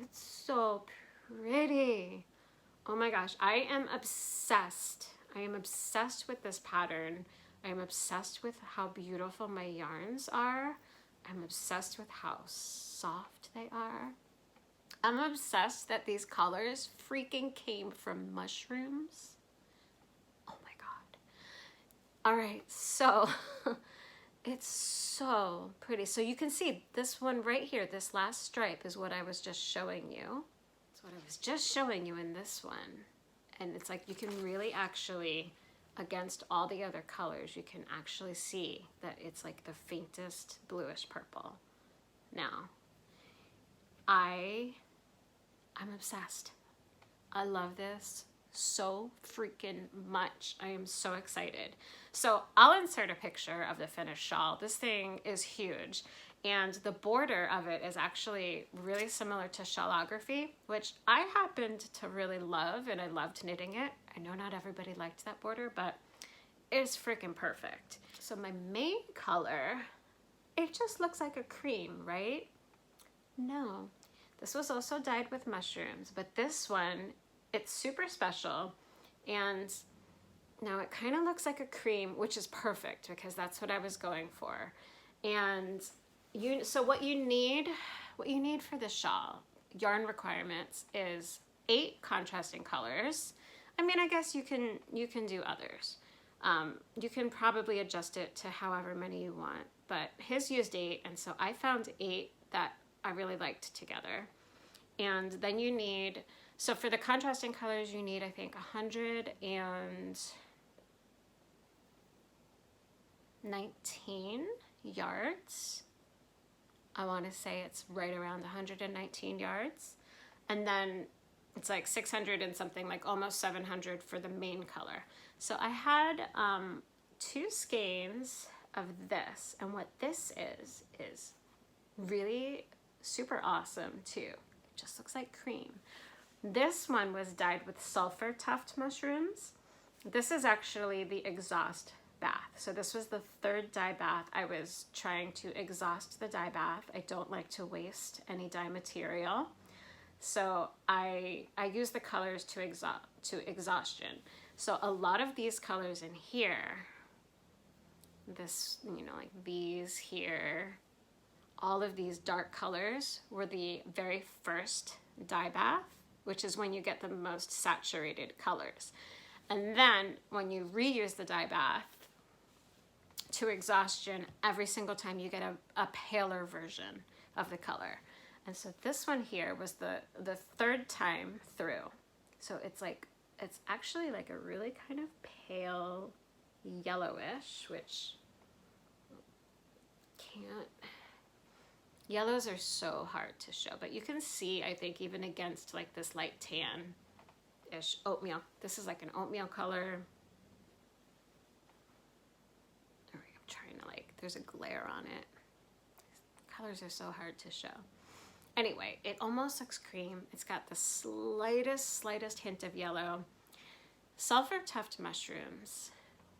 It's so pretty. Oh my gosh, I am obsessed. I am obsessed with this pattern. I am obsessed with how beautiful my yarns are. I'm obsessed with how soft they are. I'm obsessed that these colors freaking came from mushrooms. Oh my God. All right, so it's so pretty. So you can see this one right here, this last stripe is what I was just showing you. It's what I was just showing you in this one. And it's like you can really actually, against all the other colors, you can actually see that it's like the faintest bluish purple. Now, I'm obsessed. I love this so freaking much. I am so excited. So I'll insert a picture of the finished shawl. This thing is huge. And the border of it is actually really similar to shawlography, which I happened to really love, and I loved knitting it. I know not everybody liked that border, but it's freaking perfect. So my main color, it just looks like a cream, right? No, this was also dyed with mushrooms, but this one it's super special. And now it kind of looks like a cream, which is perfect because that's what I was going for. And so what you need for the shawl, yarn requirements, is 8 contrasting colors. I mean, I guess you can do others. You can probably adjust it to however many you want, but his used 8, and so I found 8 that I really liked together. And then you need, so for the contrasting colors, you need, I think, 119 yards. I want to say it's right around 119 yards. And then it's like 600 and something, like almost 700 for the main color. So I had 2 skeins of this, and what this is really super awesome too. It just looks like cream. This one was dyed with sulfur tuft mushrooms. This is actually the exhaust bath. So this was the 3rd dye bath. I was trying to exhaust the dye bath. I don't like to waste any dye material. So I use the colors to exhaustion. So a lot of these colors in here, this, you know, like these here, all of these dark colors were the very first dye bath, which is when you get the most saturated colors. And then when you reuse the dye bath to exhaustion, every single time you get a paler version of the color. And so this one here was the 3rd time through. So it's actually like a really kind of pale yellowish, which yellows are so hard to show, but you can see, I think, even against like this light tan-ish oatmeal. This is like an oatmeal color. I'm trying to there's a glare on it. Colors are so hard to show. Anyway, it almost looks cream. It's got the slightest hint of yellow. Sulfur tuft mushrooms.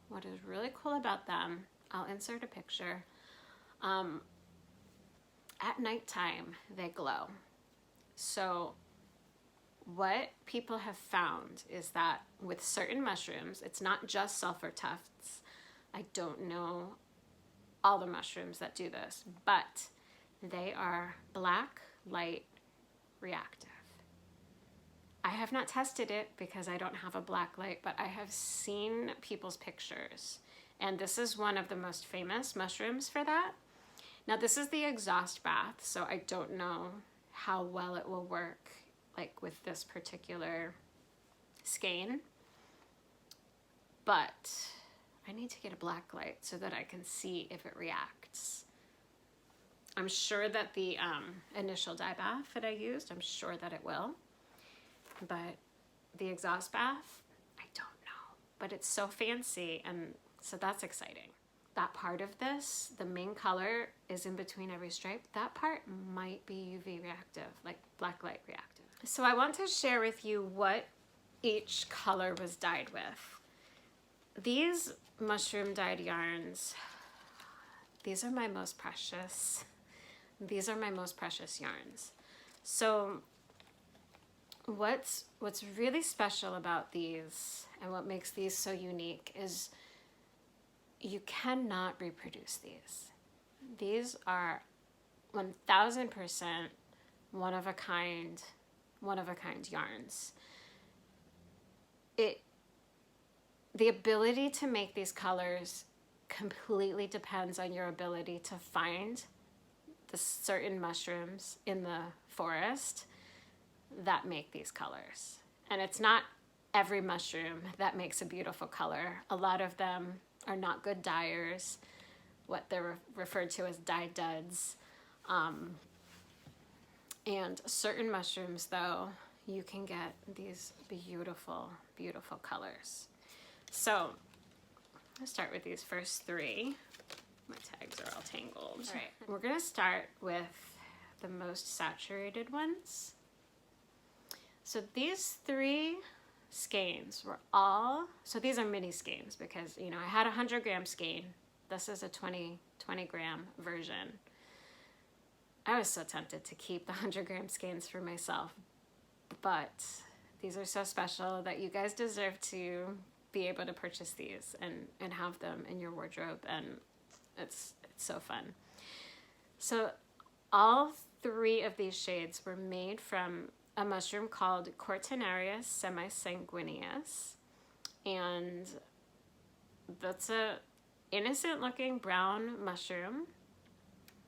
What is really cool about them, I'll insert a picture. At nighttime, they glow. So what people have found is that with certain mushrooms, it's not just sulfur tufts. I don't know all the mushrooms that do this, but they are black light reactive. I have not tested it because I don't have a black light, but I have seen people's pictures, and this is one of the most famous mushrooms for that. Now this is the exhaust bath, so I don't know how well it will work like with this particular skein, but I need to get a black light so that I can see if it reacts. I'm sure that the initial dye bath that I used, I'm sure that it will, but the exhaust bath, I don't know, but it's so fancy, and so that's exciting. That part of this, the main color is in between every stripe. That part might be UV reactive, like black light reactive. So I want to share with you what each color was dyed with. These mushroom dyed yarns, these are my most precious. These are my most precious yarns. So what's really special about these and what makes these so unique is you cannot reproduce these. These are 1000% one of a kind yarns. The ability to make these colors completely depends on your ability to find the certain mushrooms in the forest that make these colors. And it's not every mushroom that makes a beautiful color. A lot of them are not good dyers, what they're referred to as dye duds. And certain mushrooms, though, you can get these beautiful, beautiful colors. So I'll start with these first 3. My tags are all tangled. All right, we're gonna start with the most saturated ones. So these 3 skeins were all, so these are mini skeins because, you know, I had a 100-gram skein. This is a 20-gram version. I was so tempted to keep the 100-gram skeins for myself, but These are so special that you guys deserve to be able to purchase these and have them in your wardrobe, and it's so fun. So all 3 of these shades were made from a mushroom called Cortinarius semisanguineus, and that's a innocent looking brown mushroom.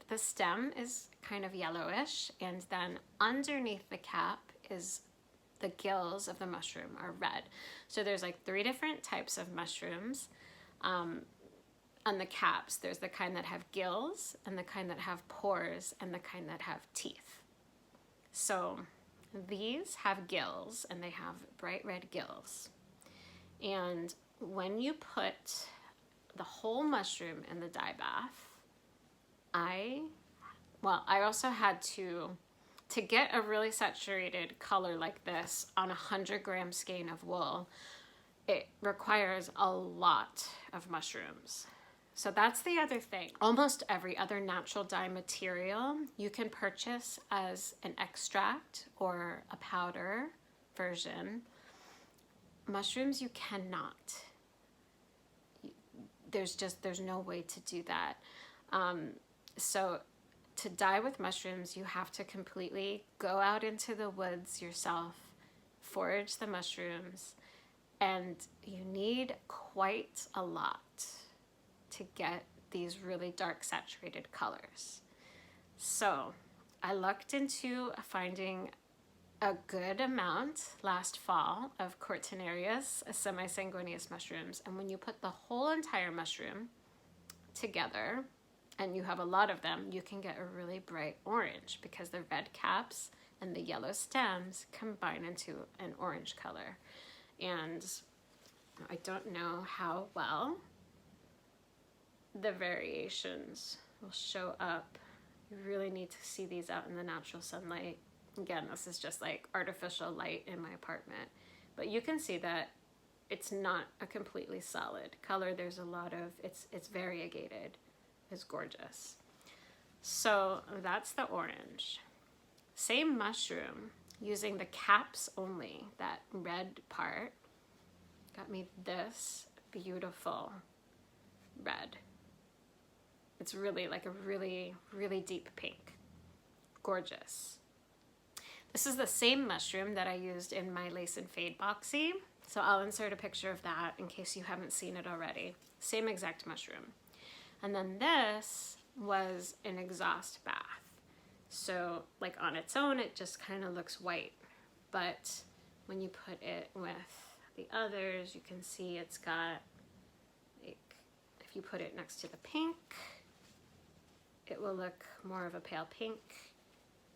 The stem is kind of yellowish, and then underneath the cap is the gills of the mushroom are red. So there's like 3 different types of mushrooms. On the caps, there's the kind that have gills, and the kind that have pores, and the kind that have teeth. So these have gills, and they have bright red gills. And when you put the whole mushroom in the dye bath, I also had to get a really saturated color like this on a 100-gram skein of wool. It requires a lot of mushrooms. So that's the other thing. Almost every other natural dye material you can purchase as an extract or a powder version. Mushrooms you cannot. There's no way to do that. So to dye with mushrooms, you have to completely go out into the woods yourself, forage the mushrooms, and you need quite a lot to get these really dark saturated colors. So I looked into finding a good amount last fall of Cortinarius semisanguineus mushrooms, and when you put the whole entire mushroom together, and you have a lot of them, you can get a really bright orange because the red caps and the yellow stems combine into an orange color. And I don't know how well the variations will show up. You really need to see these out in the natural sunlight. Again, this is just like artificial light in my apartment, but you can see that it's not a completely solid color. There's a lot of, it's variegated. It's gorgeous. So that's the orange. Same mushroom, using the caps only, that red part, got me this beautiful red. It's really like a really, really deep pink. Gorgeous. This is the same mushroom that I used in my Lace and Fade boxy. So I'll insert a picture of that in case you haven't seen it already. Same exact mushroom. And then this was an exhaust bath. So like on its own, it just kind of looks white. But when you put it with the others, you can see it's got, like, if you put it next to the pink, it will look more of a pale pink.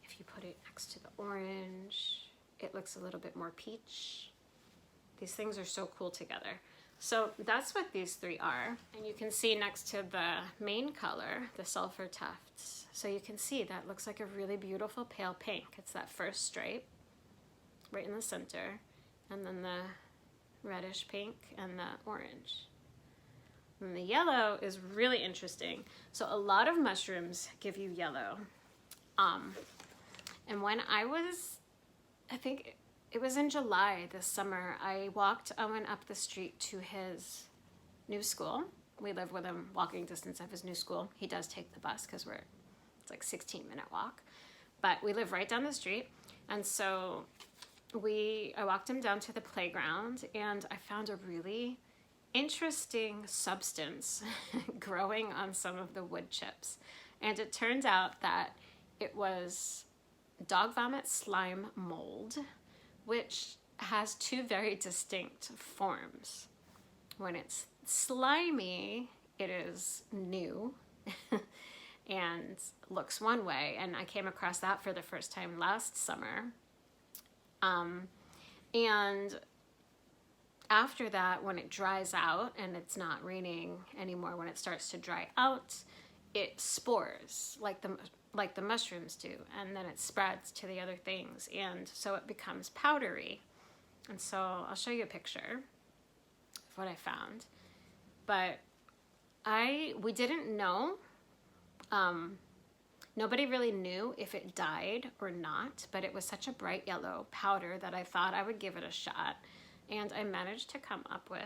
If you put it next to the orange, it looks a little bit more peach. These things are so cool together. So that's what these 3 are. And you can see next to the main color, the Sulfur Tufts. So you can see that looks like a really beautiful pale pink. It's that first stripe right in the center, and then the reddish pink and the orange. And the yellow is really interesting. So a lot of mushrooms give you yellow. And when I think it was in July this summer, I walked Owen up the street to his new school. We live within walking distance of his new school. He does take the bus because it's like 16-minute walk. But we live right down the street. And so I walked him down to the playground, and I found a really interesting substance growing on some of the wood chips. And it turned out that it was dog vomit slime mold, which has 2 very distinct forms. When it's slimy, it is new and looks one way, and I came across that for the first time last summer. And after that, when it dries out and it's not raining anymore, when it starts to dry out, it spores like the mushrooms do, and then it spreads to the other things, and so it becomes powdery. And so I'll show you a picture of what I found. But we didn't know Nobody really knew if it dyed or not, but it was such a bright yellow powder that I thought I would give it a shot. And I managed to come up with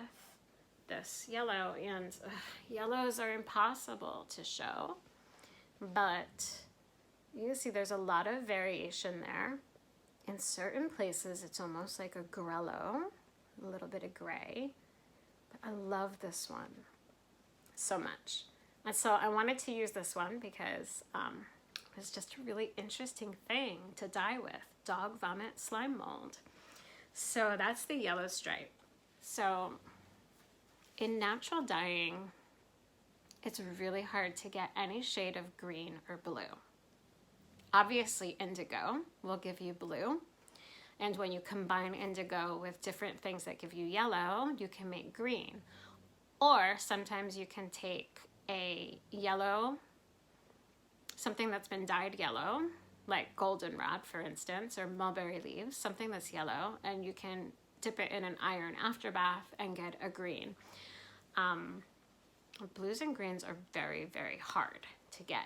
this yellow, and yellows are impossible to show, but you can see there's a lot of variation there. In certain places, it's almost like a grello, a little bit of gray, but I love this one so much. And so I wanted to use this one because it was just a really interesting thing to dye with, dog vomit slime mold. So that's the yellow stripe. So in natural dyeing, it's really hard to get any shade of green or blue. Obviously, indigo will give you blue. And when you combine indigo with different things that give you yellow, you can make green. Or sometimes you can take a yellow, something that's been dyed yellow, like goldenrod, for instance, or mulberry leaves, something that's yellow, and you can dip it in an iron afterbath and get a green. Blues and greens are very, very hard to get.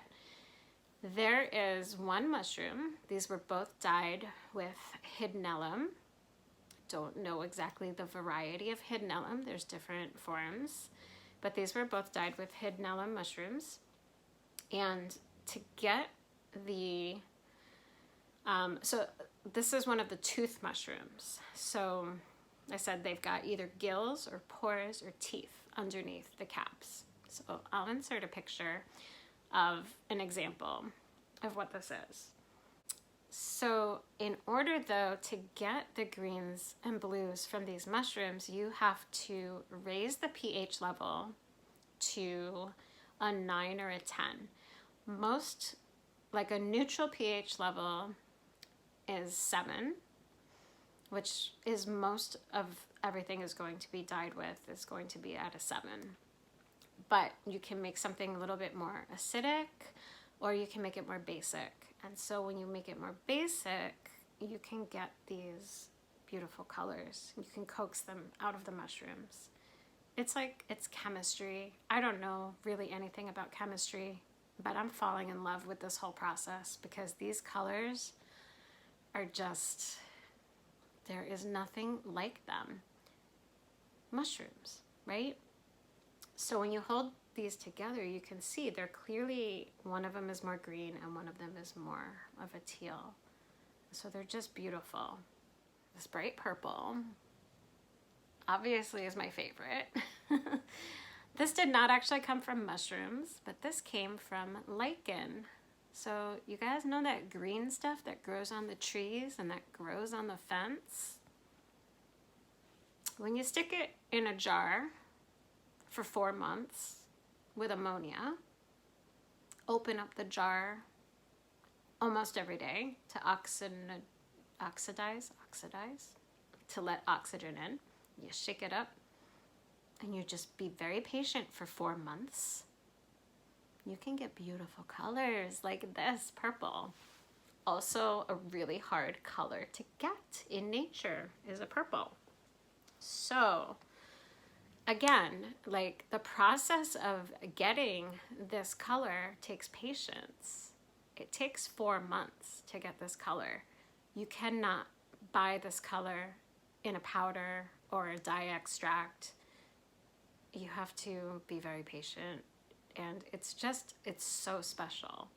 There is one mushroom. These were both dyed with hiddenellum. Don't know exactly the variety of hiddenellum. There's different forms, but these were both dyed with hiddenellum mushrooms. And to get the, so this is one of the tooth mushrooms. So I said they've got either gills or pores or teeth underneath the caps. So I'll insert a picture of an example of what this is. So in order though to get the greens and blues from these mushrooms, you have to raise the pH level to a 9 or a 10. Most, like a neutral pH level is 7, which is most of everything is going to be dyed with, is going to be at a 7. But you can make something a little bit more acidic, or you can make it more basic. And so when you make it more basic, you can get these beautiful colors. You can coax them out of the mushrooms. It's like, it's chemistry. I don't know really anything about chemistry, but I'm falling in love with this whole process because these colors are just, there is nothing like them. Mushrooms, right? So when you hold these together, you can see they're clearly, one of them is more green and one of them is more of a teal. So they're just beautiful. This bright purple obviously is my favorite. This did not actually come from mushrooms, but this came from lichen. So you guys know that green stuff that grows on the trees and that grows on the fence? When you stick it in a jar for 4 months with ammonia, open up the jar almost every day to oxidize, to let oxygen in. You shake it up and you just be very patient for 4 months. You can get beautiful colors like this purple. Also a really hard color to get in nature is a purple. So again, like the process of getting this color takes patience. It takes 4 months to get this color. You cannot buy this color in a powder or a dye extract. You have to be very patient, and it's just, it's so special.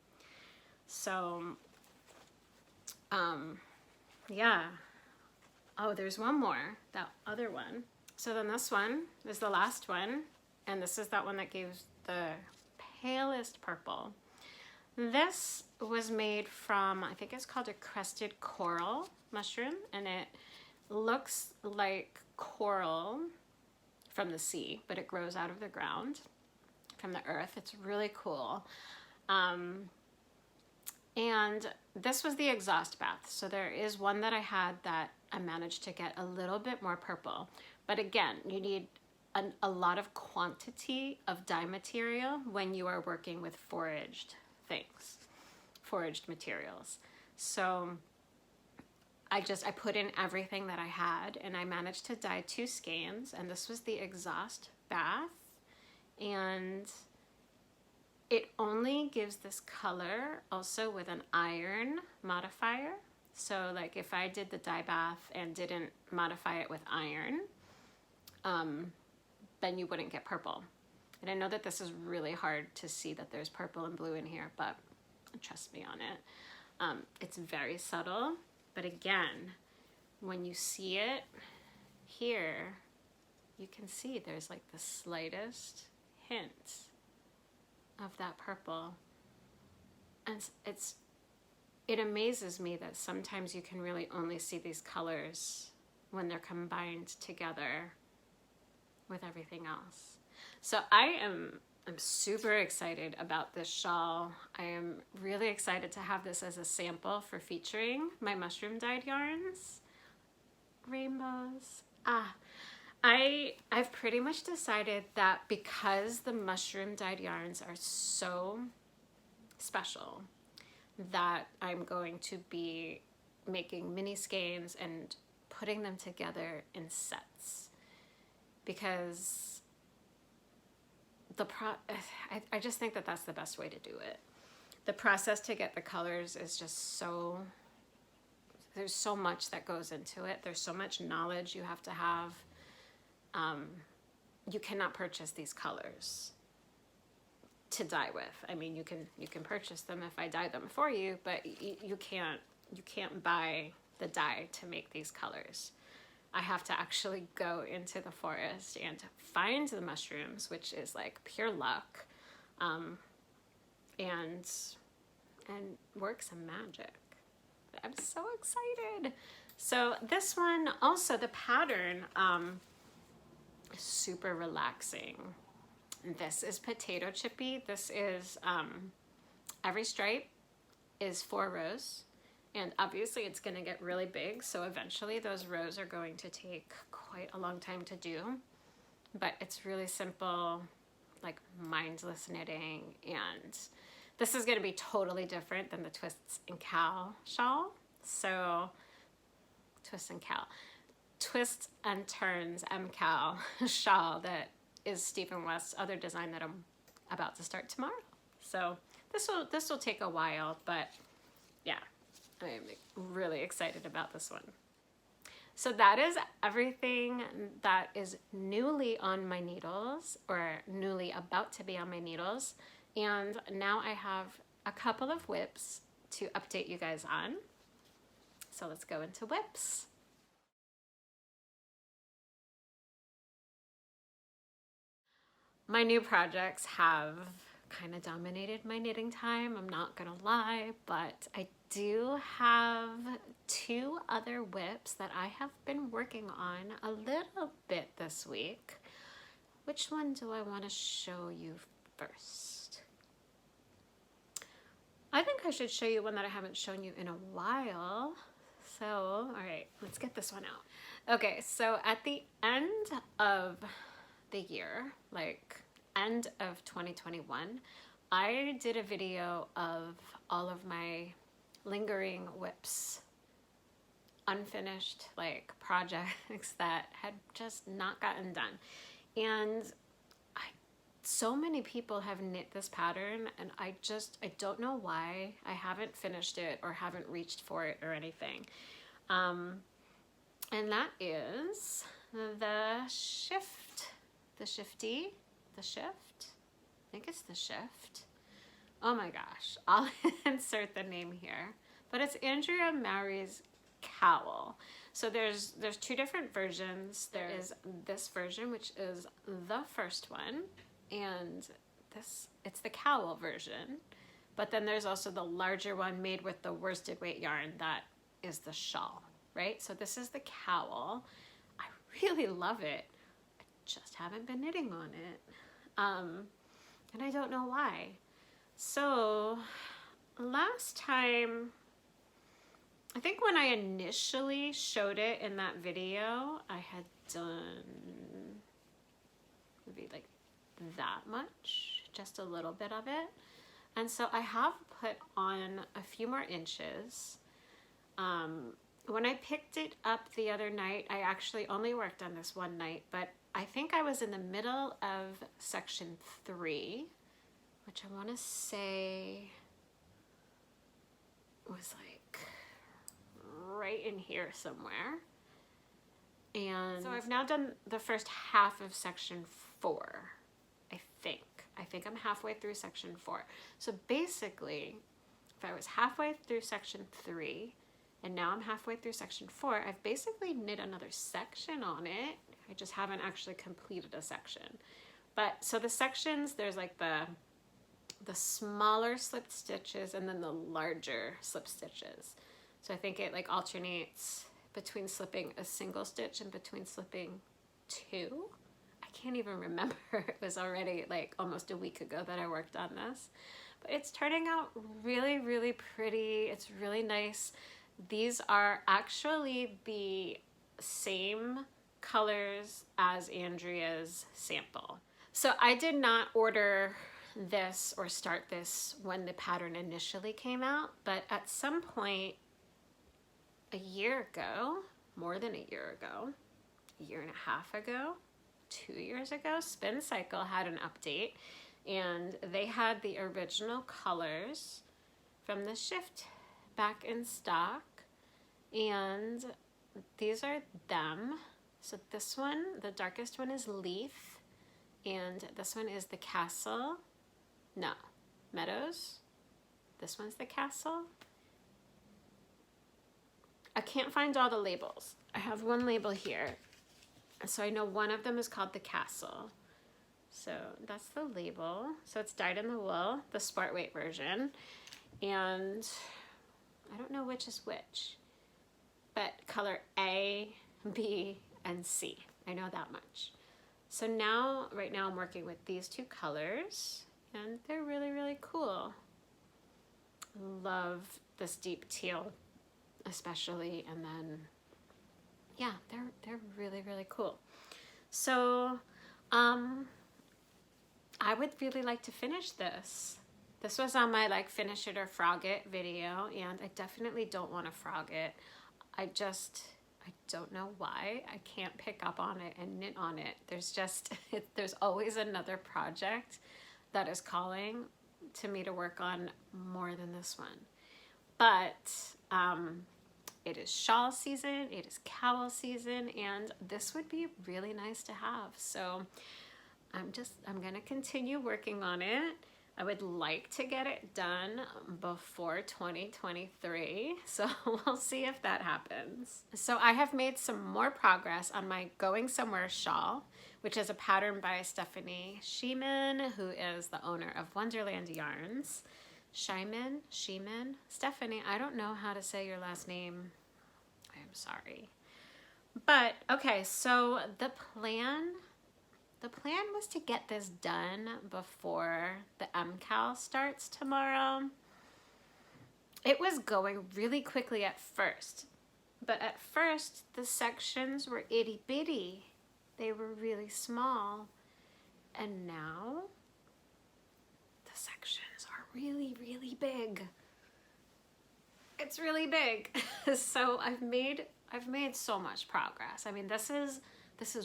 So, yeah. Oh, there's one more, that other one. So then this one is the last one, and this is that one that gives the palest purple. This was made from, I think it's called a crested coral mushroom, and it looks like coral from the sea, but it grows out of the ground, from the earth. It's really cool. And this was the exhaust bath. So there is one that I had that I managed to get a little bit more purple. But again, you need a lot of quantity of dye material when you are working with foraged things, foraged materials. So I put in everything that I had, and I managed to dye 2 skeins, and this was the exhaust bath. And It only gives this color also with an iron modifier. So like if I did the dye bath and didn't modify it with iron, then you wouldn't get purple. And I know that this is really hard to see that there's purple and blue in here, but trust me on it. It's very subtle, but again, when you see it here, you can see there's like the slightest hint of that purple. And it amazes me that sometimes you can really only see these colors when they're combined together with everything else. So I'm super excited about this shawl. I am really excited to have this as a sample for featuring my mushroom dyed yarns. Rainbows. I've pretty much decided that because the mushroom dyed yarns are so special, that I'm going to be making mini skeins and putting them together in sets, because I just think that that's the best way to do it. The process to get the colors is just so, there's so much that goes into it. There's so much knowledge you have to have. You cannot purchase these colors to dye with. I mean, you can purchase them if I dye them for you, but you can't buy the dye to make these colors. I have to actually go into the forest and find the mushrooms, which is like pure luck, and work some magic. I'm so excited. So this one also, the pattern is super relaxing. This is potato chippy. This is every stripe is 4 rows. And obviously it's going to get really big, so eventually those rows are going to take quite a long time to do. But it's really simple, like mindless knitting. And this is going to be totally different than the Twists and MKAL shawl. So, Twists and MKAL. Twists and Turns MKAL shawl that is Stephen West's other design that I'm about to start tomorrow. So this will take a while, but yeah. I'm really excited about this one. So that is everything that is newly on my needles, or newly about to be on my needles. And now I have a couple of whips to update you guys on. So let's go into whips. My new projects have kind of dominated my knitting time, I'm not gonna lie, but I do have 2 other whips that I have been working on a little bit this week. Which one do I want to show you first? I think I should show you one that I haven't shown you in a while. So, all right, let's get this one out. Okay, so at the end of the year, like end of 2021, I did a video of all of my lingering whips, unfinished like projects that had just not gotten done. And so many people have knit this pattern, and I don't know why I haven't finished it or haven't reached for it or anything. And that is the shift, the shifty, the shift. I think it's the shift. Oh my gosh, I'll insert the name here, but it's Andrea Mowry's cowl. So there's 2 different versions. There is this version, which is the first one, and it's the cowl version. But then there's also the larger one made with the worsted weight yarn that is the shawl, right? So this is the cowl. I really love it. I just haven't been knitting on it. And I don't know why. So last time, I think when I initially showed it in that video, I had done maybe like that much, just a little bit of it. And so I have put on a few more inches. When I picked it up the other night, I actually only worked on this one night, but I think I was in the middle of section 3 which I want to say was like right in here somewhere. And so I've now done the first half of section 4, I think. I think I'm halfway through section 4. So basically, if I was halfway through section 3, and now I'm halfway through section 4, I've basically knit another section on it. I just haven't actually completed a section. But so the sections, there's like the smaller slipped stitches and then the larger slip stitches. So I think it like alternates between slipping a single stitch and between slipping 2. I can't even remember. It was already like almost a week ago that I worked on this. But it's turning out really, really pretty. It's really nice. These are actually the same colors as Andrea's sample. So I did not order this or start this when the pattern initially came out, but at some point a year ago, more than a year ago, a year and a half ago, 2 years ago, Spin Cycle had an update, and they had the original colors from the shift back in stock, and these are them. So this one, the darkest one, is Leaf, and this one is the Castle. No, Meadows. This one's the Castle. I can't find all the labels. I have one label here. So I know one of them is called the Castle. So that's the label. So it's dyed in the wool, the sport weight version. And I don't know which is which, but color A, B, and C. I know that much. So now, right now I'm working with these 2 colors, and they're really, really cool. Love this deep teal especially, and then yeah, they're really, really cool. So I would really like to finish this. This was on my like finish it or frog it video, and I definitely don't want to frog it. I don't know why I can't pick up on it and knit on it. There's just there's always another project that is calling to me to work on more than this one. But it is shawl season, it is cowl season, and this would be really nice to have. So I'm gonna continue working on it. I would like to get it done before 2023, so we'll see if that happens. So I have made some more progress on my Going Somewhere shawl, which is a pattern by Stephanie Shiman, who is the owner of Wonderland Yarns. Shiman, Stephanie, I don't know how to say your last name. I am sorry. But okay, so the plan was to get this done before the MKAL starts tomorrow. It was going really quickly at first, but at first the sections were itty bitty. They were really small, and now the sections are really, really big. It's really big. So I've made so much progress. I mean, this is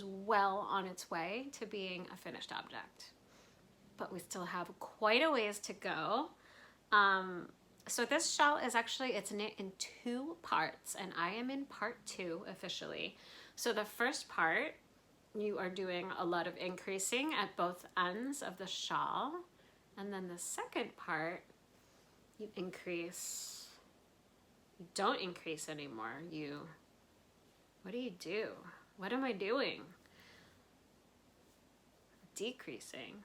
well on its way to being a finished object, but we still have quite a ways to go. So this shawl is actually, it's knit in 2 parts, and I am in part 2 officially. So the first part, you are doing a lot of increasing at both ends of the shawl, and then the second part, you don't increase anymore. What do? What am I doing? Decreasing.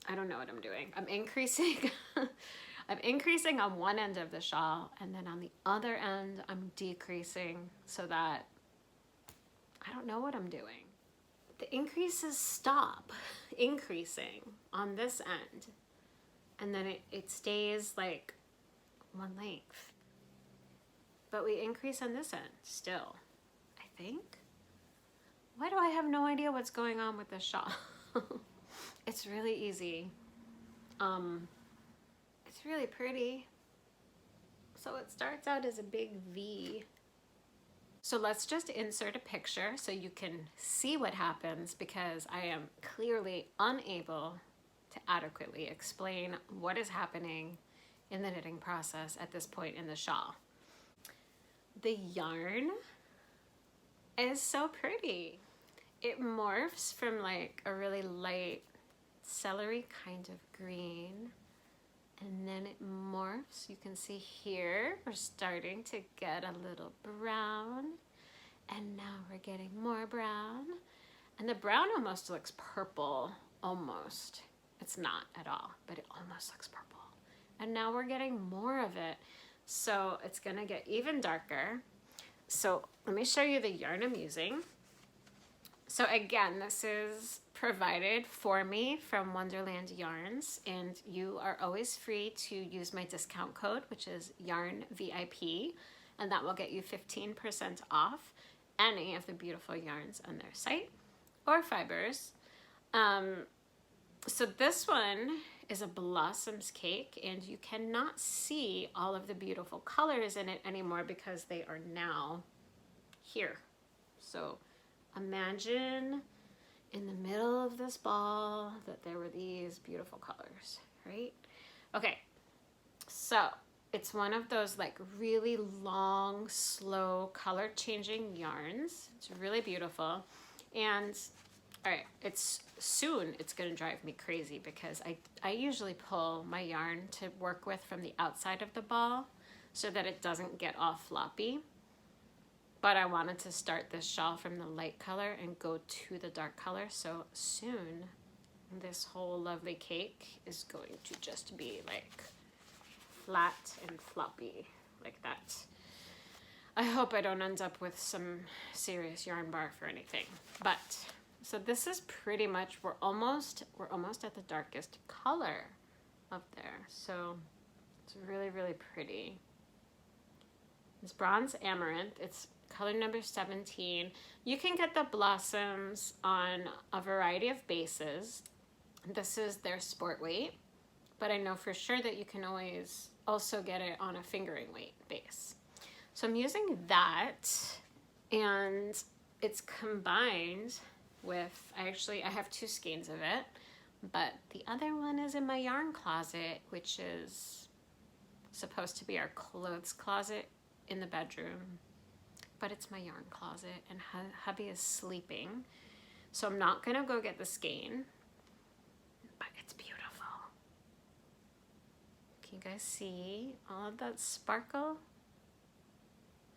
I don't know what I'm doing. I'm increasing. I'm increasing on one end of the shawl, and then on the other end, I'm decreasing so that I don't know what I'm doing. The increases stop increasing on this end, and then it stays like one length. But we increase on this end still, I think. Why do I have no idea what's going on with this shawl? It's really easy. It's really pretty. So it starts out as a big V. So let's just insert a picture so you can see what happens, because I am clearly unable to adequately explain what is happening in the knitting process at this point in the shawl. The yarn is so pretty. It morphs from like a really light celery kind of green, and then it morphs. You can see here we're starting to get a little brown, and now we're getting more brown, and the brown almost looks purple. Almost. It's not at all, but it almost looks purple. And now we're getting more of it, so it's gonna get even darker. So let me show you the yarn I'm using. So again, this is provided for me from Wonderland Yarns, and you are always free to use my discount code, which is Yarn VIP, and that will get you 15% off any of the beautiful yarns on their site or fibers. So this one is a blossoms cake, and you cannot see all of the beautiful colors in it anymore because they are now here. So imagine in the middle of this ball that there were these beautiful colors, right? Okay, so it's one of those like really long, slow color changing yarns. It's really beautiful. And all right, it's gonna drive me crazy because I usually pull my yarn to work with from the outside of the ball so that it doesn't get all floppy. But I wanted to start this shawl from the light color and go to the dark color. So soon this whole lovely cake is going to just be like flat and floppy like that. I hope I don't end up with some serious yarn barf or anything, but so this is pretty much, we're almost at the darkest color up there. So it's really, really pretty. It's bronze amaranth. It's color number 17. You can get the blossoms on a variety of bases. This is their sport weight, but I know for sure that you can always also get it on a fingering weight base. So I'm using that, and it's combined with, I have 2 skeins of it, but the other one is in my yarn closet, which is supposed to be our clothes closet in the bedroom, but it's my yarn closet, and hubby is sleeping, so I'm not gonna go get the skein, but it's beautiful. Can you guys see all of that sparkle?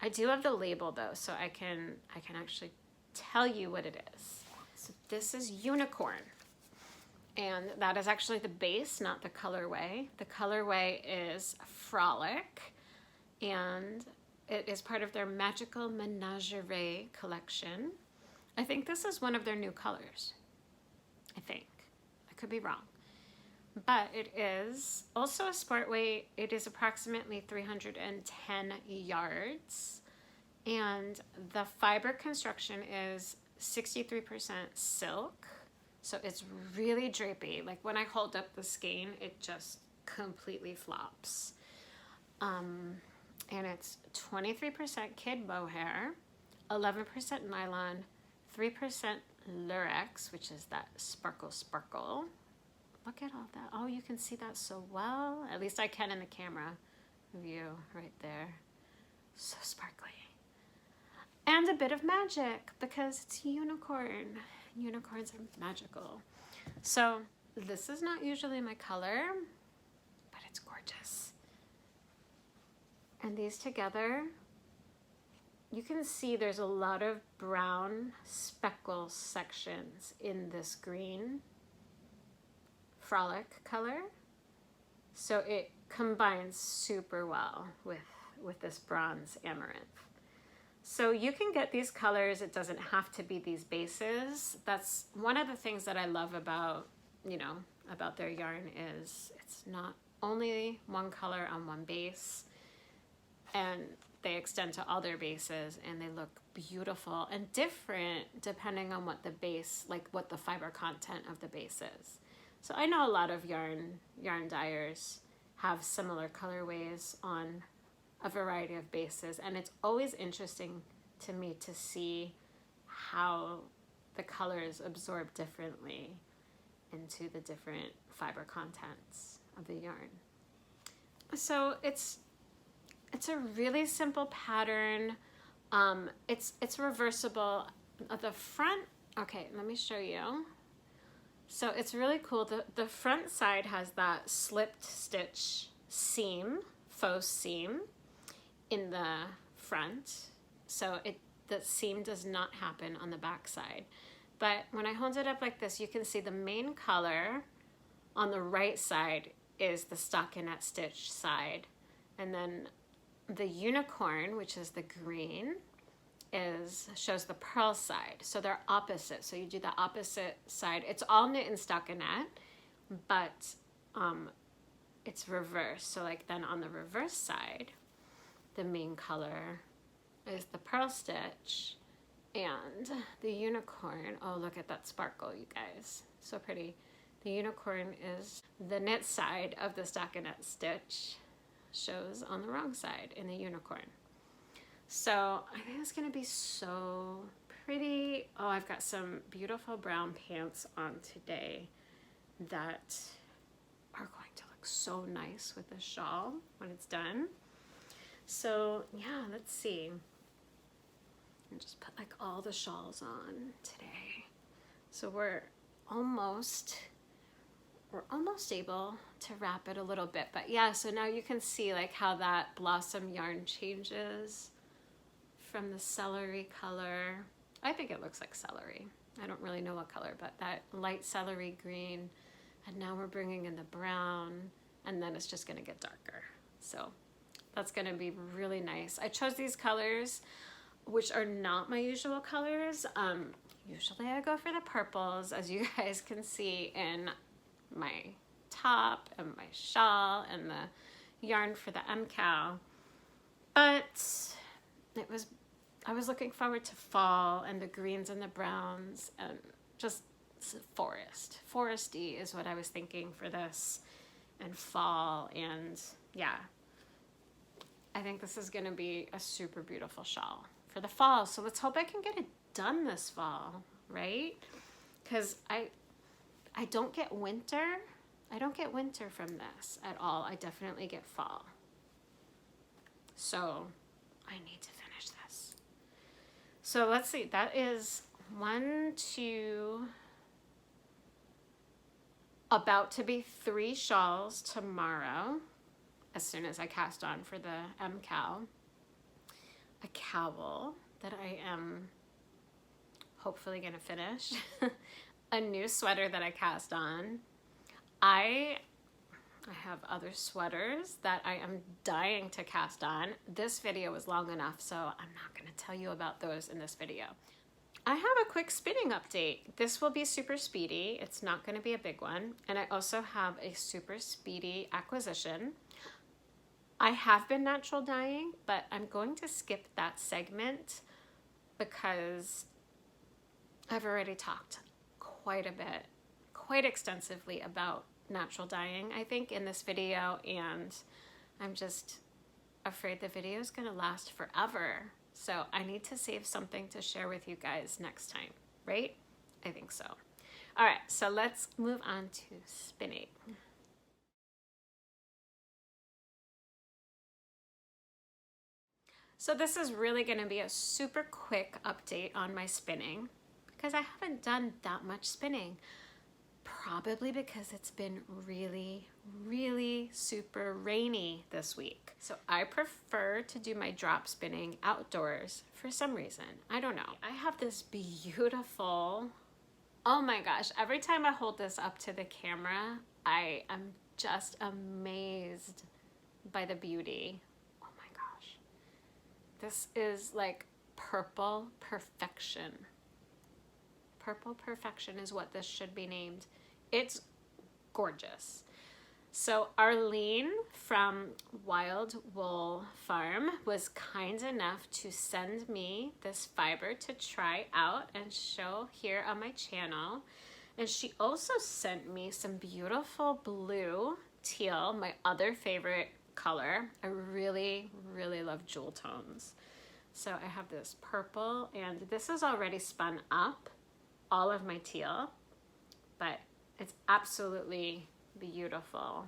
I do have the label though, so I can actually tell you what it is. So this is Unicorn, and that is actually the base, not the colorway. The colorway is Frolic, and it is part of their Magical Menagerie collection. I think this is one of their new colors. I think. I could be wrong. But it is also a sport weight. It is approximately 310 yards. And the fiber construction is 63% silk. So it's really drapey. Like when I hold up the skein, it just completely flops. And it's 23% kid mohair, 11% nylon, 3% lurex, which is that sparkle. Look at all that. Oh, you can see that so well. At least I can in the camera view right there. So sparkly. And a bit of magic because it's unicorn. Unicorns are magical. So this is not usually my color, but it's gorgeous. And these together, you can see there's a lot of brown speckle sections in this green Frolic color. So it combines super well with this bronze amaranth. So you can get these colors. It doesn't have to be these bases. That's one of the things that I love about, about their yarn is it's not only one color on one base, and they extend to all their bases, and they look beautiful and different depending on what the base, like what the fiber content of the base is. So I know a lot of yarn dyers have similar colorways on a variety of bases, and it's always interesting to me to see how the colors absorb differently into the different fiber contents of the yarn. So it's a really simple pattern. It's reversible. The front, okay, let me show you. So it's really cool. The front side has that slipped stitch seam, faux seam in the front. So the seam does not happen on the back side. But when I hold it up like this, you can see the main color on the right side is the stockinette stitch side. And then the unicorn, which is the green, shows the purl side. So they're opposite. So you do the opposite side. It's all knit in stockinette, but it's reversed. So like then on the reverse side, the main color is the purl stitch, and the unicorn, oh look at that sparkle, you guys, so pretty. The unicorn is the knit side of the stockinette stitch, shows on the wrong side in the unicorn. So I think it's gonna be so pretty. Oh, I've got some beautiful brown pants on today that are going to look so nice with the shawl when it's done. So yeah, let's see. And just put like all the shawls on today. So we're almost able to wrap it a little bit, but yeah, so now you can see like how that blossom yarn changes from the celery color. I think it looks like celery. I don't really know what color, but that light celery green, and now we're bringing in the brown, and then it's just gonna get darker. So that's gonna be really nice. I chose these colors, which are not my usual colors. Usually I go for the purples, as you guys can see in my top and my shawl and the yarn for the MKAL. But I was looking forward to fall and the greens and the browns and just foresty is what I was thinking for this, and fall. And yeah, I think this is gonna be a super beautiful shawl for the fall. So let's hope I can get it done this fall, right? Because I don't get winter. I don't get winter from this at all. I definitely get fall. So I need to finish this. So let's see, that is 1, 2, about to be 3 shawls tomorrow, as soon as I cast on for the MKAL. A cowl that I am hopefully gonna finish. A new sweater that I cast on. I have other sweaters that I am dying to cast on. This video was long enough, so I'm not gonna tell you about those in this video. I have a quick spinning update. This will be super speedy. It's not gonna be a big one. And I also have a super speedy acquisition. I have been natural dyeing, but I'm going to skip that segment because I've already talked quite a bit, quite extensively about natural dyeing, I think, in this video, and I'm just afraid the video is going to last forever. So I need to save something to share with you guys next time, right? I think so. All right, so let's move on to spinning. So this is really going to be a super quick update on my spinning because I haven't done that much spinning. Probably because it's been really, really super rainy this week. So I prefer to do my drop spinning outdoors for some reason. I don't know. I have this beautiful, oh my gosh, every time I hold this up to the camera, I am just amazed by the beauty. Oh my gosh. This is like purple perfection. Purple perfection is what this should be named. It's gorgeous. So Arlene from Wild Wool Farm was kind enough to send me this fiber to try out and show here on my channel. And she also sent me some beautiful blue teal, my other favorite color. I really, really love jewel tones. So I have this purple, and this is already spun up, all of my teal, but It's absolutely beautiful.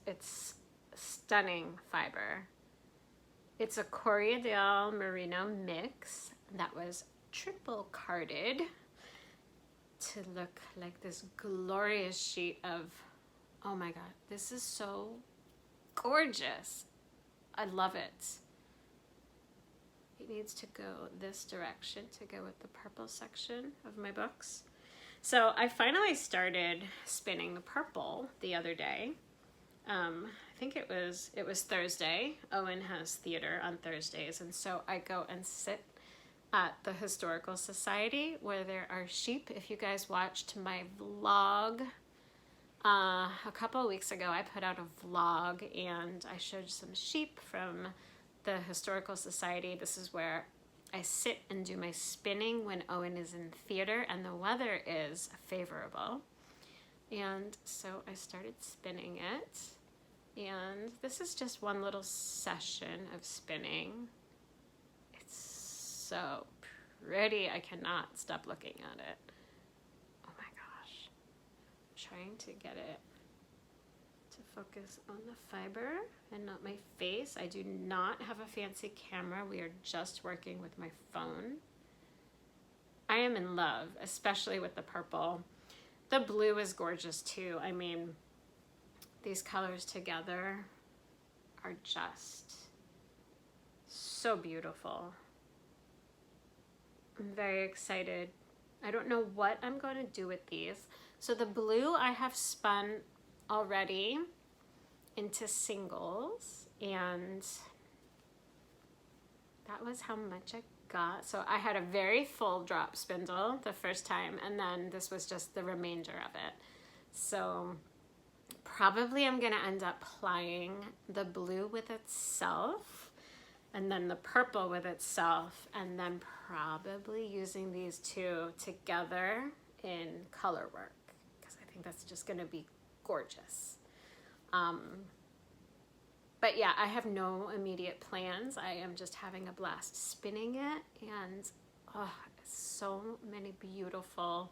It's stunning fiber. It's a Corriedale merino mix that was triple carded to look like this glorious sheet of, oh my god, this is so gorgeous. I love it. It needs to go this direction to go with the purple section of my books. So I finally started spinning the purple the other day. I think it was Thursday. Owen has theater on Thursdays, and so I go and sit at the Historical Society where there are sheep. If you guys watched my vlog a couple of weeks ago, I put out a vlog and I showed some sheep from the Historical Society. This is where I sit and do my spinning when Owen is in theater and the weather is favorable. And so I started spinning it, and this is just one little session of spinning. It's so pretty. I cannot stop looking at it. Oh my gosh. I'm trying to get it to focus on the fiber and not my face. I do not have a fancy camera. We are just working with my phone. I am in love, especially with the purple. The blue is gorgeous too. I mean, these colors together are just so beautiful. I'm very excited. I don't know what I'm going to do with these. So the blue I have spun already into singles, and that was how much I got. So I had a very full drop spindle the first time, and then this was just the remainder of it. So probably I'm gonna end up plying the blue with itself and then the purple with itself, and then probably using these two together in color work, because I think that's just gonna be gorgeous. But yeah, I have no immediate plans. I am just having a blast spinning it, and oh, so many beautiful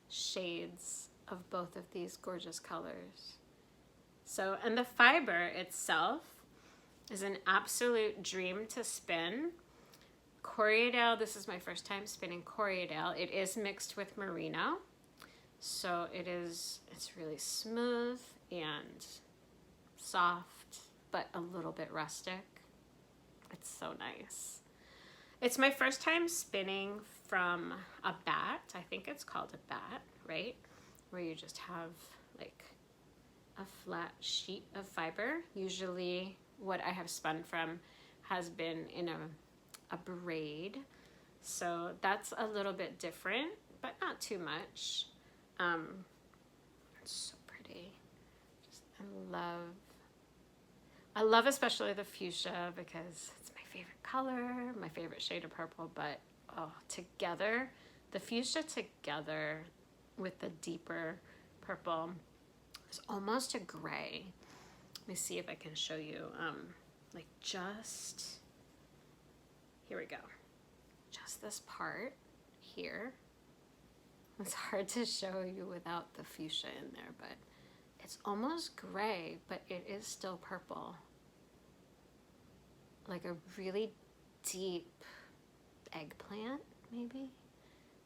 shades of both of these gorgeous colors. So, and the fiber itself is an absolute dream to spin. Corriedale, this is my first time spinning Corriedale. It is mixed with merino, so it's really smooth and soft, but a little bit rustic. It's so nice. It's my first time spinning from a bat. I think it's called a bat, right? Where you just have like a flat sheet of fiber. Usually what I have spun from has been in a braid. So that's a little bit different, but not too much. It's so pretty. I love especially the fuchsia because it's my favorite color, my favorite shade of purple, but oh, together, the fuchsia together with the deeper purple is almost a gray. Let me see if I can show you, like just, here we go. Just this part here. It's hard to show you without the fuchsia in there, but it's almost gray, but it is still purple. Like a really deep eggplant, maybe?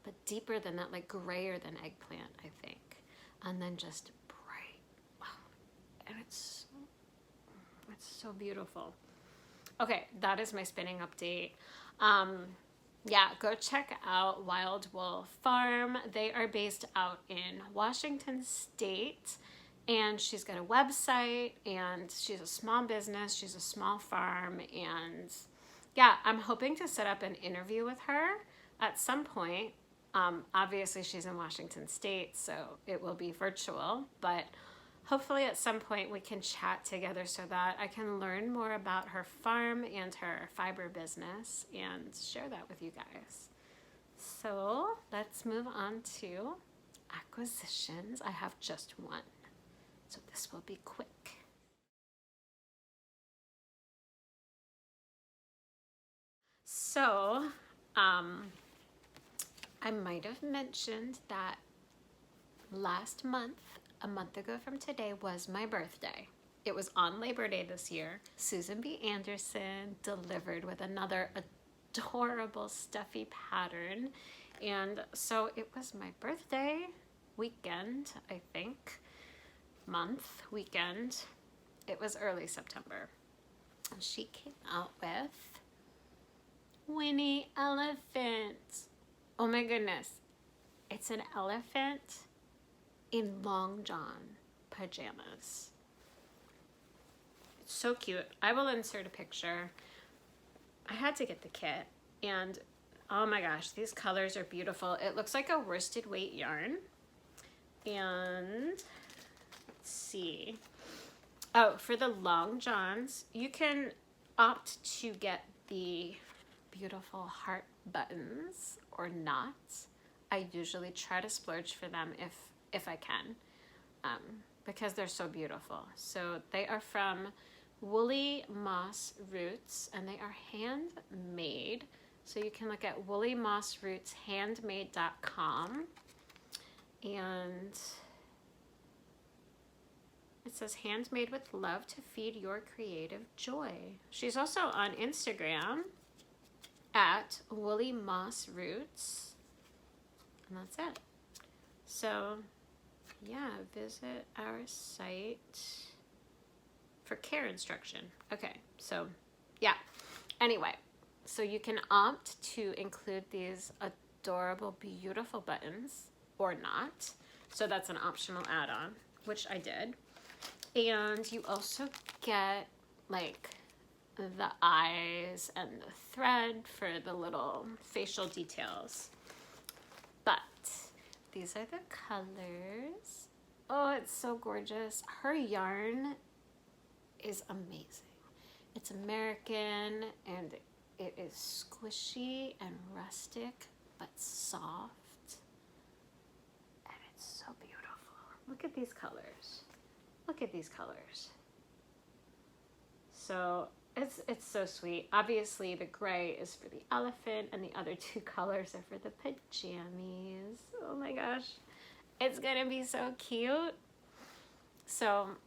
But deeper than that, like grayer than eggplant, I think. And then just bright. Wow. And it's so beautiful. Okay, that is my spinning update. Yeah, go check out Wild Wool Farm. They are based out in Washington State, and she's got a website, and she's a small business. She's a small farm, and yeah, I'm hoping to set up an interview with her at some point. Obviously, she's in Washington State, so it will be virtual, but hopefully at some point we can chat together so that I can learn more about her farm and her fiber business and share that with you guys. So let's move on to acquisitions. I have just one, so this will be quick. So, I might have mentioned that last month, a month ago from today, was my birthday. It was on Labor Day this year. Susan B. Andersen delivered with another adorable stuffy pattern. And so it was my birthday weekend, I think. Month, weekend. It was early September. And she came out with Winnie elephant. Oh my goodness. It's an elephant in long john pajamas. It's so cute. I will insert a picture. I had to get the kit, and oh my gosh, these colors are beautiful. It looks like a worsted weight yarn. And let's see. Oh, for the long johns, you can opt to get the beautiful heart buttons or not. I usually try to splurge for them if I can, because they're so beautiful. So they are from Woolly Moss Roots, and they are handmade. So you can look at woollymossrootshandmade.com, and it says handmade with love to feed your creative joy. She's also on Instagram at Woolly Moss Roots, and that's it. So yeah, visit our site for care instruction. Okay, so yeah. Anyway, so you can opt to include these adorable, beautiful buttons or not. So that's an optional add-on, which I did. And you also get like the eyes and the thread for the little facial details. But these are the colors. Oh, it's so gorgeous. Her yarn is amazing. It's American, and it is squishy and rustic, but soft. And it's so beautiful. Look at these colors. Look at these colors. So it's so sweet. Obviously the gray is for the elephant, and the other two colors are for the pajamas. Oh my gosh. It's gonna be so cute. So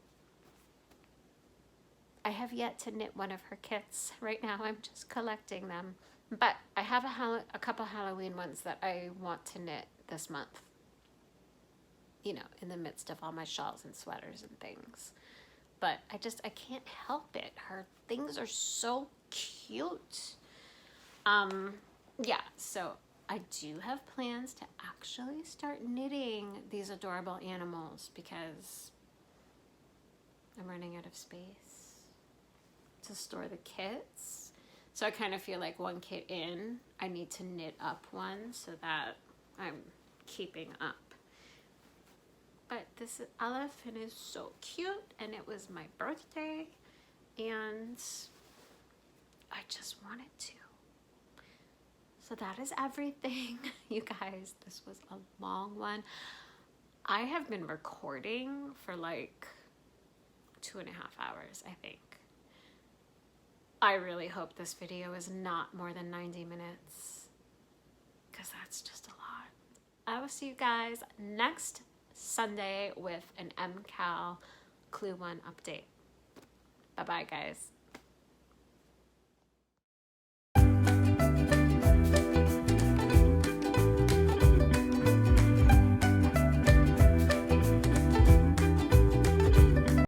I have yet to knit one of her kits. Right now I'm just collecting them. But I have a couple Halloween ones that I want to knit this month. You know, in the midst of all my shawls and sweaters and things. But I can't help it. Her things are so cute. Yeah, so I do have plans to actually start knitting these adorable animals because I'm running out of space to store the kits. So I kind of feel like one kit in, I need to knit up one so that I'm keeping up. But this elephant is so cute, and it was my birthday, and I just wanted to. So that is everything. You guys, this was a long one. I have been recording for like 2.5 hours, I think. I really hope this video is not more than 90 minutes, because that's just a lot. I will see you guys next Sunday with an MKAL Clue 1 update. Bye-bye, guys.